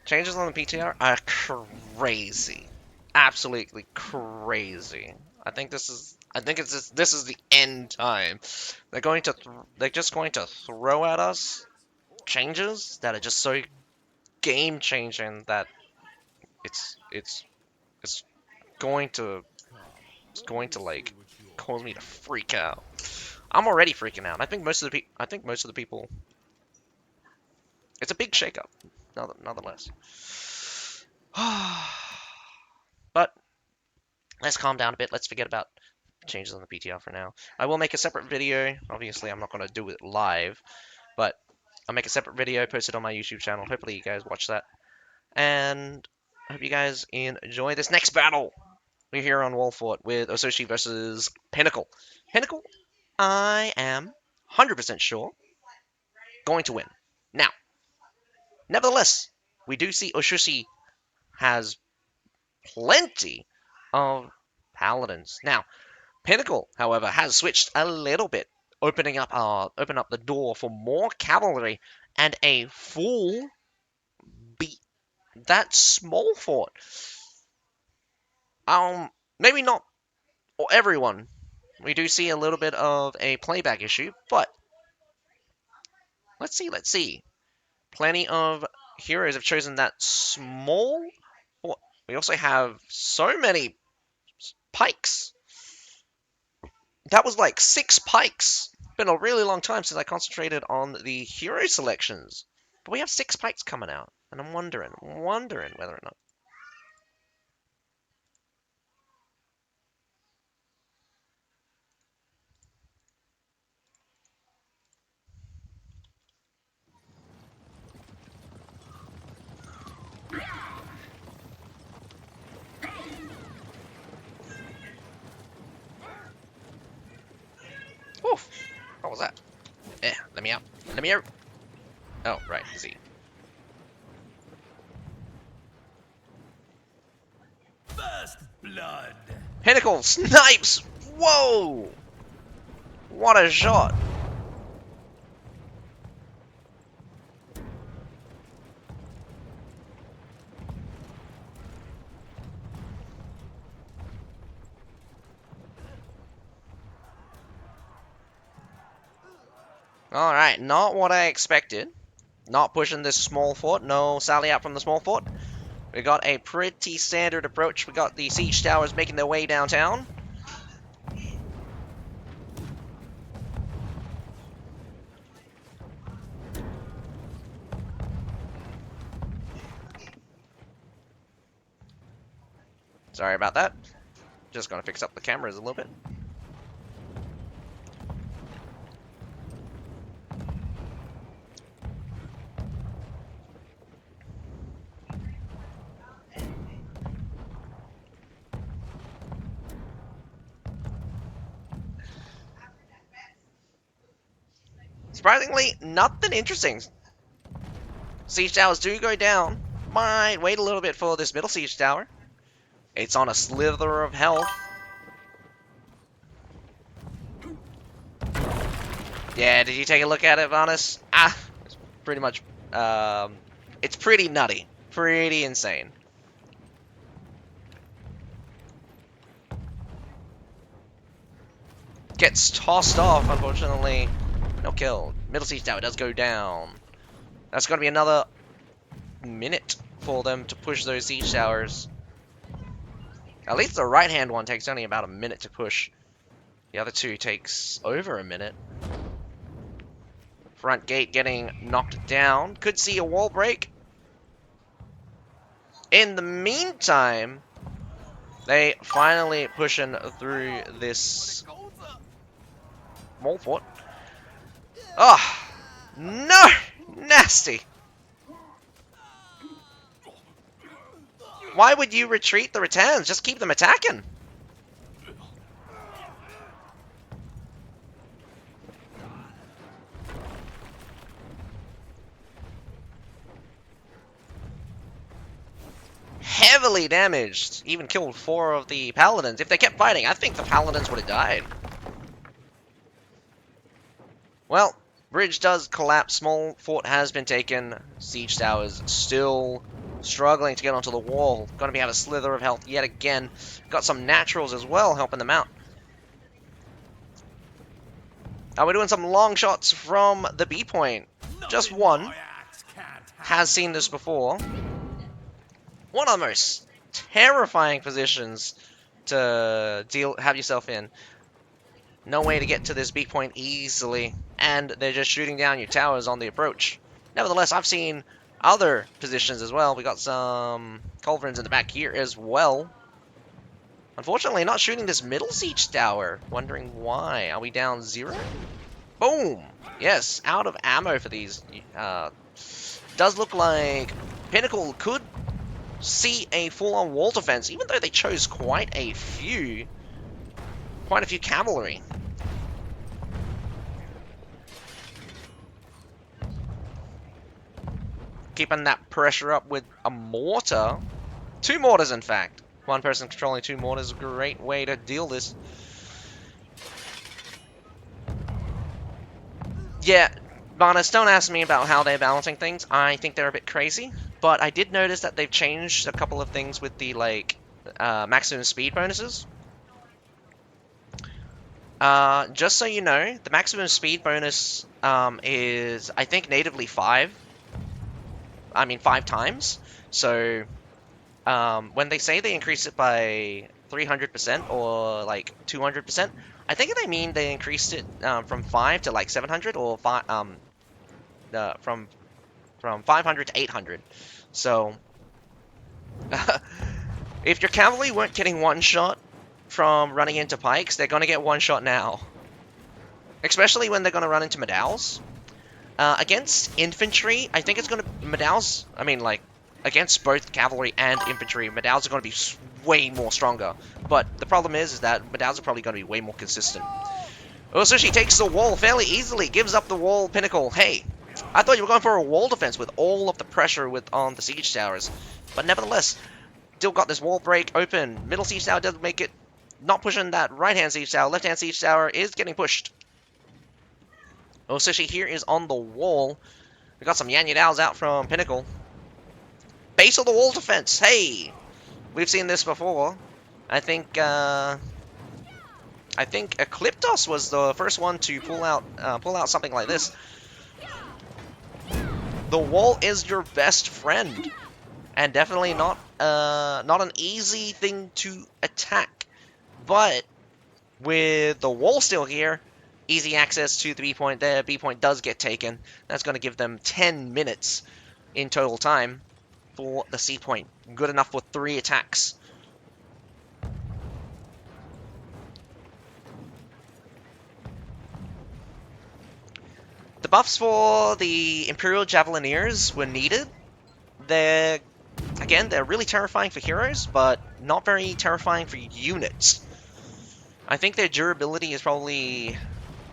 changes on the PTR are crazy, absolutely crazy. I think it's just, this is the end time. They're just going to throw at us changes that are just so game changing that it's it's going to Come, it's let going me to see like what you're cause me to capable. freak out. I'm already freaking out. I think most of the people. It's a big shakeup, nonetheless. But let's calm down a bit. Let's forget about changes on the PTR for now. I will make a separate video. Obviously, I'm not going to do it live, but I'll make a separate video, post it on my YouTube channel. Hopefully, you guys watch that. And I hope you guys enjoy this next battle. We're here on Wall Fort with Ososhi versus Pinnacle. Pinnacle, I am 100% sure going to win. Now, nevertheless, we do see Ososhi has plenty of paladins. Now, Pinnacle, however, has switched a little bit, open up the door for more cavalry and a full beat that small fort. Maybe not for everyone. We do see a little bit of a playback issue, but let's see. Plenty of heroes have chosen that small fort. We also have so many pikes. That was like 6 pikes. Been a really long time since I concentrated on the hero selections. But we have 6 pikes coming out, and I'm wondering whether or not. Oof! What was that? Let me out. Let me out. Oh, right, Z. First blood. Pinnacle snipes! Whoa! What a shot! Alright, not what I expected. Not pushing this small fort. No sally out from the small fort. We got a pretty standard approach. We got the siege towers making their way downtown. Sorry about that. Just gonna fix up the cameras a little bit. Surprisingly, nothing interesting. Siege towers do go down. Might wait a little bit for this middle siege tower. It's on a slither of health. Yeah, did you take a look at it, Vanus? Ah, it's pretty much, it's pretty nutty. Pretty insane. Gets tossed off, unfortunately. No kill. Middle siege tower does go down. That's going to be another minute for them to push those siege towers. At least the right-hand one takes only about a minute to push. The other two takes over a minute. Front gate getting knocked down. Could see a wall break. In the meantime, they finally pushing through this wall fort. Oh, no! Nasty! Why would you retreat the returns? Just keep them attacking. Heavily damaged. Even killed 4 of the paladins. If they kept fighting, I think the paladins would have died. Well, bridge does collapse. Small fort has been taken. Siege towers still struggling to get onto the wall. Gonna be out a slither of health yet again. Got some naturals as well helping them out. We're doing some long shots from the B point. Just one. Has seen this before. One of the most terrifying positions to have yourself in. No way to get to this B point easily, and they're just shooting down your towers on the approach. Nevertheless, I've seen other positions as well. We got some culverins in the back here as well. Unfortunately, not shooting this middle siege tower. Wondering why. Are we down 0? Boom! Yes, out of ammo for these. Does look like Pinnacle could see a full-on wall defense, even though they chose quite a few cavalry. Keeping that pressure up with a mortar. 2 mortars, in fact. One person controlling 2 mortars is a great way to deal this. Yeah, Barnes, don't ask me about how they're balancing things. I think they're a bit crazy. But I did notice that they've changed a couple of things with the, like, maximum speed bonuses. Just so you know, the maximum speed bonus is, I think, natively 5. I mean, 5 times. So, when they say they increase it by 300% or, like, 200%, I think they mean they increased it from 5 to, like, 700 or from 500 to 800. So, if your cavalry weren't getting one shot from running into pikes, they're going to get one shot now. Especially when they're going to run into medals. Against infantry, I think it's going to... medals, I mean, like, against both cavalry and infantry, medals are going to be way more stronger. But the problem is that medals are probably going to be way more consistent. Osushi takes the wall fairly easily, gives up the wall pinnacle. Hey, I thought you were going for a wall defense with all of the pressure on the siege towers. But nevertheless, still got this wall break open. Middle siege tower doesn't make it. Not pushing that right-hand siege tower. Left-hand siege tower is getting pushed. Osushi here is on the wall. We got some Yanyadals out from Pinnacle. Base of the wall defense. Hey, we've seen this before. I think Ecliptos was the first one to pull out something like this. The wall is your best friend, and definitely not an easy thing to attack. But with the wall still here, easy access to the B point there. B point does get taken. That's going to give them 10 minutes in total time for the C point. Good enough for 3 attacks. buffs for the Imperial Javelineers were needed. They're really terrifying for heroes, but not very terrifying for units. I think their durability is probably...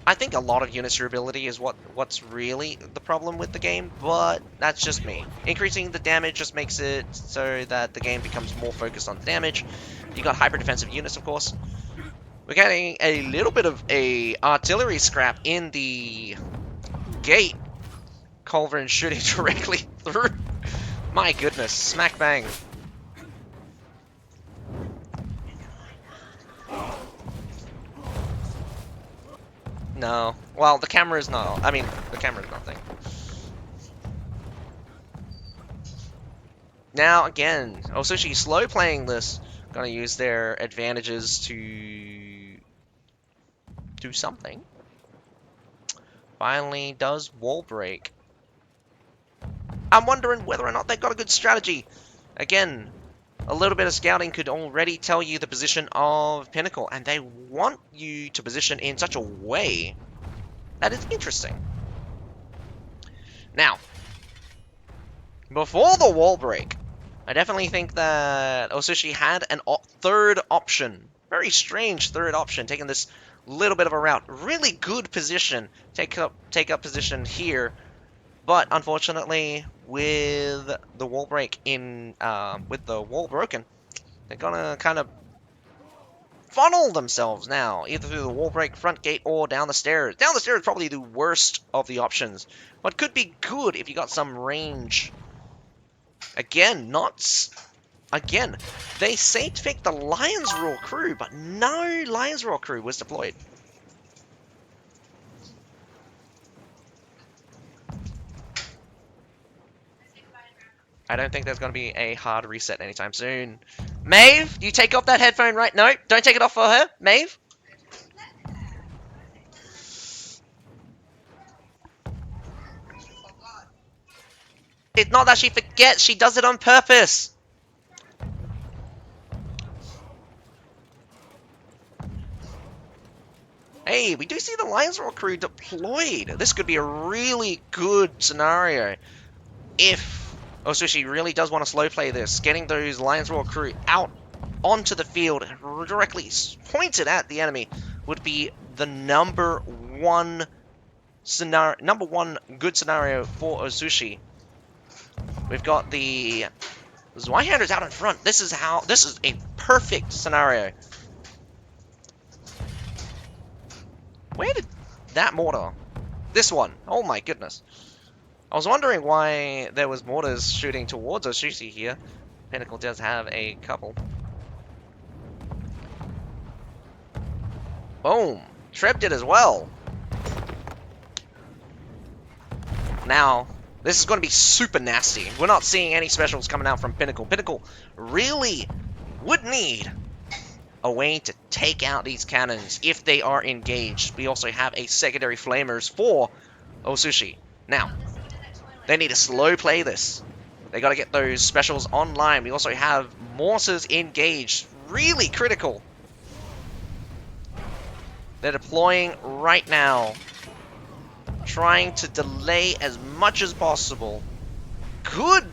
I think a lot of units' durability is what's really the problem with the game, but that's just me. Increasing the damage just makes it so that the game becomes more focused on the damage. You got hyper defensive units, of course. We're getting a little bit of a artillery scrap in the gate. Culverin shooting directly through. My goodness, smack bang. No. Well, the camera's not. I mean, the camera's nothing. Now, again, Osushi slow playing this. Gonna use their advantages to do something. Finally does wall break. I'm wondering whether or not they've got a good strategy. Again, a little bit of scouting could already tell you the position of Pinnacle, and they want you to position in such a way that is interesting. Now, before the wall break, I definitely think that Osushi had an third option. Very strange third option, taking this little bit of a route. Really good position. Take up position here. But unfortunately, with the wall break with the wall broken, they're gonna kind of funnel themselves now, either through the wall break front gate or down the stairs. Down the stairs is probably the worst of the options, but could be good if you got some range. Again, they saved picked the Lion's Roar crew, but no Lion's Roar crew was deployed. I don't think there's going to be a hard reset anytime soon. Maeve, you take off that headphone right? No, don't take it off for her. Maeve? It's not that she forgets, she does it on purpose. Hey, we do see the Lion's Roar crew deployed. This could be a really good scenario if Osushi really does want to slow play this. Getting those Lion's Roar crew out onto the field directly pointed at the enemy would be the number one good scenario for Osushi. We've got the Zweihanders out in front. This is a perfect scenario. Where did that mortar? This one. Oh my goodness. I was wondering why there was mortars shooting towards Osushi here. Pinnacle does have a couple. Boom. Treb did as well. Now, this is going to be super nasty. We're not seeing any specials coming out from Pinnacle. Pinnacle really would need a way to take out these cannons if they are engaged. We also have a secondary flamers for Osushi. Now, they need to slow play this. They got to get those specials online. We also have mortars engaged. Really critical. They're deploying right now. Trying to delay as much as possible. Good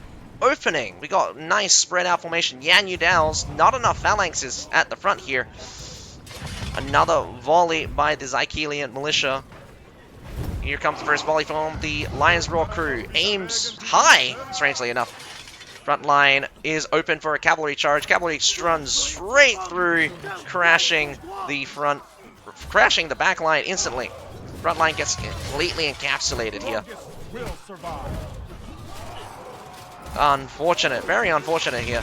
opening. We got nice spread out formation. Yan Yudals, not enough phalanxes at the front here. Another volley by the Zychelian militia. Here comes the first volley from the Lion's Roar crew. Aims high, strangely enough. Front line is open for a cavalry charge. Cavalry runs straight through, crashing the back line instantly. Front line gets completely encapsulated here. Unfortunate, very unfortunate here.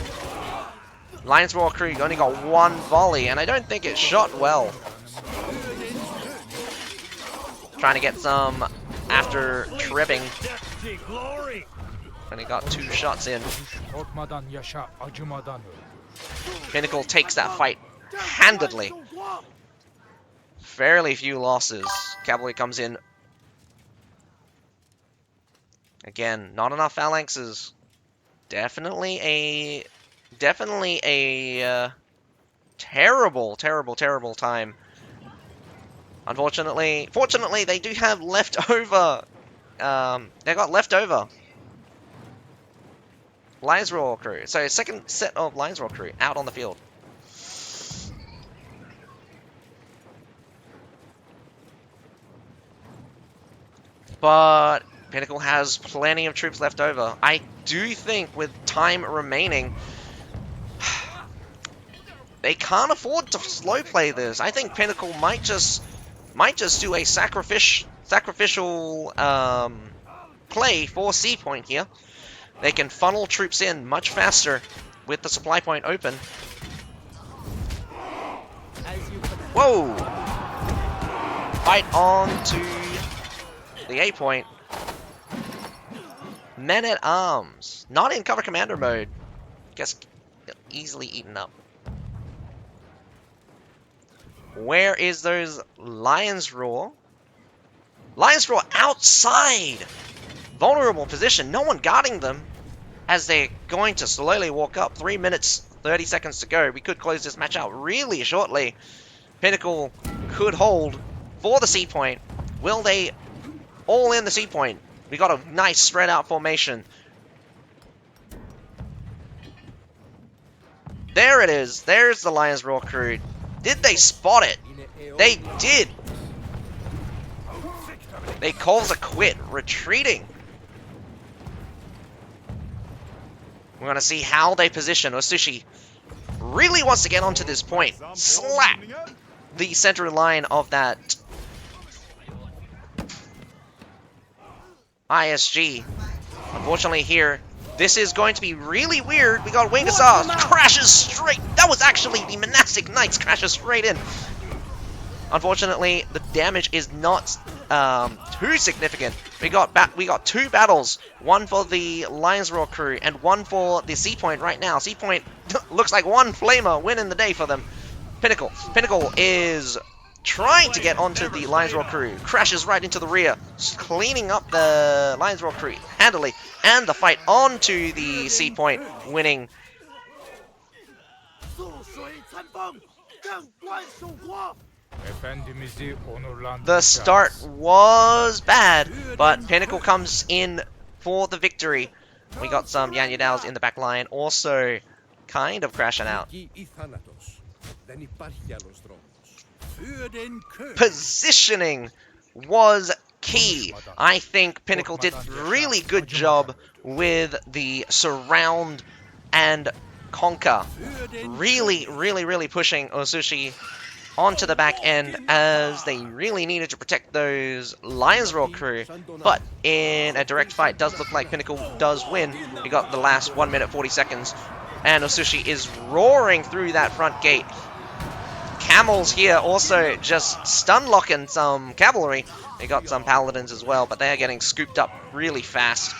Lion's Roar crew only got one volley, and I don't think it shot well. Trying to get some after tripping. Only got 2 shots in. Pinnacle takes that fight handedly. Fairly few losses. Cavalry comes in. Again, not enough phalanxes. Definitely a terrible time. Fortunately, they do have leftover they got leftover Lions Roar crew. So second set of Lions Roar crew out on the field. But Pinnacle has plenty of troops left over. I do think with time remaining, they can't afford to slow play this. I think Pinnacle might just do a sacrificial play for C point here. They can funnel troops in much faster with the supply point open. Whoa! Fight on to the A point. Men at arms, not in cover commander mode. Guess easily eaten up. Where is those Lions Roar? Lions Roar outside! Vulnerable position, no one guarding them as they're going to slowly walk up. 3 minutes, 30 seconds to go. We could close this match out really shortly. Pinnacle could hold for the C point. Will they all in the C point? We got a nice spread out formation. There it is. There's the Lions Roar crew. Did they spot it? They did. They calls a quit, retreating. We're going to see how they position. Osushi really wants to get onto this point. Slap the center line of that ISG. Unfortunately here, this is going to be really weird. We got Wing Assault crashes straight. That was actually the Monastic Knights crashes straight in. Unfortunately, the damage is not too significant. We got two battles, one for the Lions Roar crew and one for the C point right now. C point looks like one flamer winning the day for them. Pinnacle is trying to get onto the Lions Roar crew, crashes right into the rear, cleaning up the Lions Roar crew handily, and the fight onto the C point, winning. The start was bad, but Pinnacle comes in for the victory. We got some Yan Yadals in the back line, also kind of crashing out. Positioning was key. I think Pinnacle did really good job with the surround and conquer. Really pushing Osushi onto the back end as they really needed to protect those Lions Roar crew. But in a direct fight, does look like Pinnacle does win. We got the last 1 minute 40 seconds. And Osushi is roaring through that front gate. Camels here also just stun locking some cavalry. They got some paladins as well, but they are getting scooped up really fast.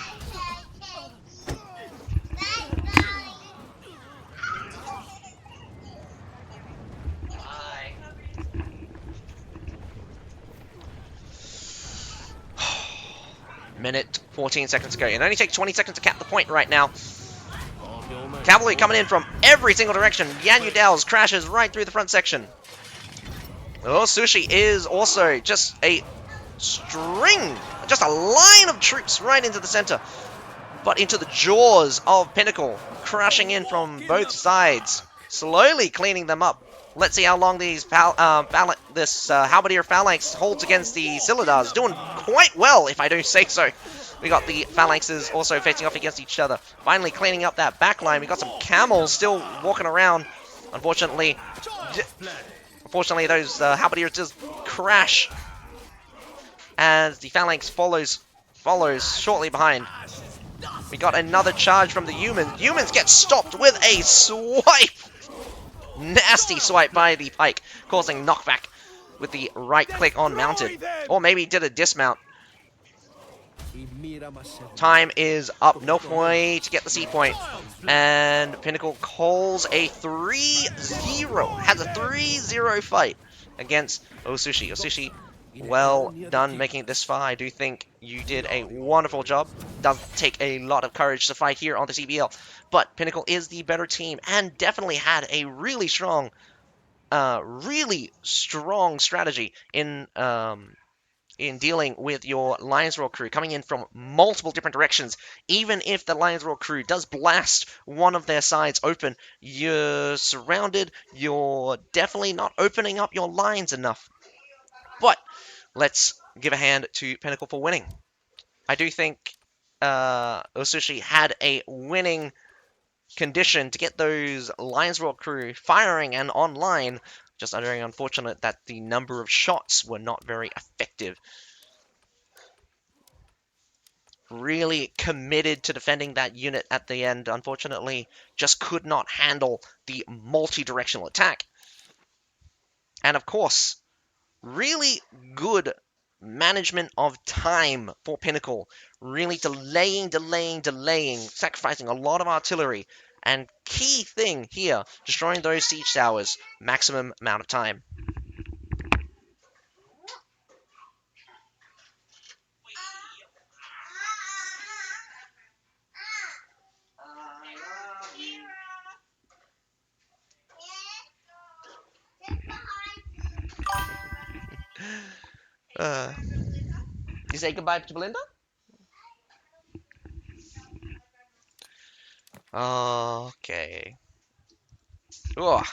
Minute 14 seconds to go. It only takes 20 seconds to cap the point right now. Cavalry coming in from every single direction. Yan Yudels crashes right through the front section. Osushi is also just a string, just a line of troops right into the center. But into the jaws of Pinnacle, crashing in from both sides, slowly cleaning them up. Let's see how long these Halberdier Phalanx holds against the Silidars. Doing quite well, if I do say so. We got the Phalanxes also facing off against each other. Finally cleaning up that back line. We got some camels still walking around. Unfortunately, those Halberdiers just crash as the Phalanx follows shortly behind. We got another charge from the Humans. Humans get stopped with a swipe. Nasty swipe by the Pike, causing knockback with the right click on mounted. Or maybe did a dismount. Time is up. No point to get the C point. And Pinnacle calls a 3-0. Has a 3-0 fight against Osushi. Osushi, well done making it this far. I do think you did a wonderful job. Does take a lot of courage to fight here on the CBL. But Pinnacle is the better team and definitely had a really strong strategy in in dealing with your Lions Roar crew coming in from multiple different directions. Even if the Lions Roar crew does blast one of their sides open, you're surrounded. You're definitely not opening up your lines enough. But let's give a hand to Pinnacle for winning. I do think Osushi had a winning condition to get those Lions Roar crew firing and online. Just very unfortunate that the number of shots were not very effective. Really committed to defending that unit at the end. Unfortunately, just could not handle the multi-directional attack. And of course, really good management of time for Pinnacle. Really delaying, sacrificing a lot of artillery. And key thing here, destroying those siege towers, maximum amount of time. Uh, you say goodbye to Belinda? Okay. Ugh.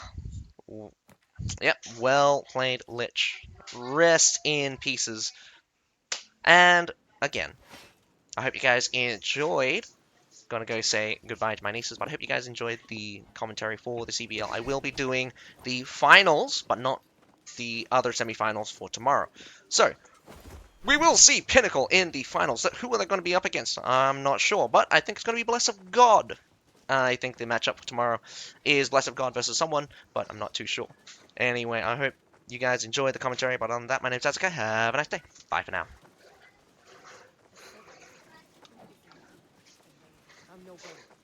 Yep, well played, Lich. Rest in pieces. And again, I hope you guys enjoyed. Gonna go say goodbye to my nieces, but I hope you guys enjoyed the commentary for the CBL. I will be doing the finals, but not the other semi-finals for tomorrow. So, we will see Pinnacle in the finals. Who are they going to be up against? I'm not sure, but I think it's going to be Bless of God. I think the matchup for tomorrow is Bless of God versus someone, but I'm not too sure. Anyway, I hope you guys enjoy the commentary, but on that, my name's Asuka. Have a nice day. Bye for now. I said it. Don't listen to people. I'm no better.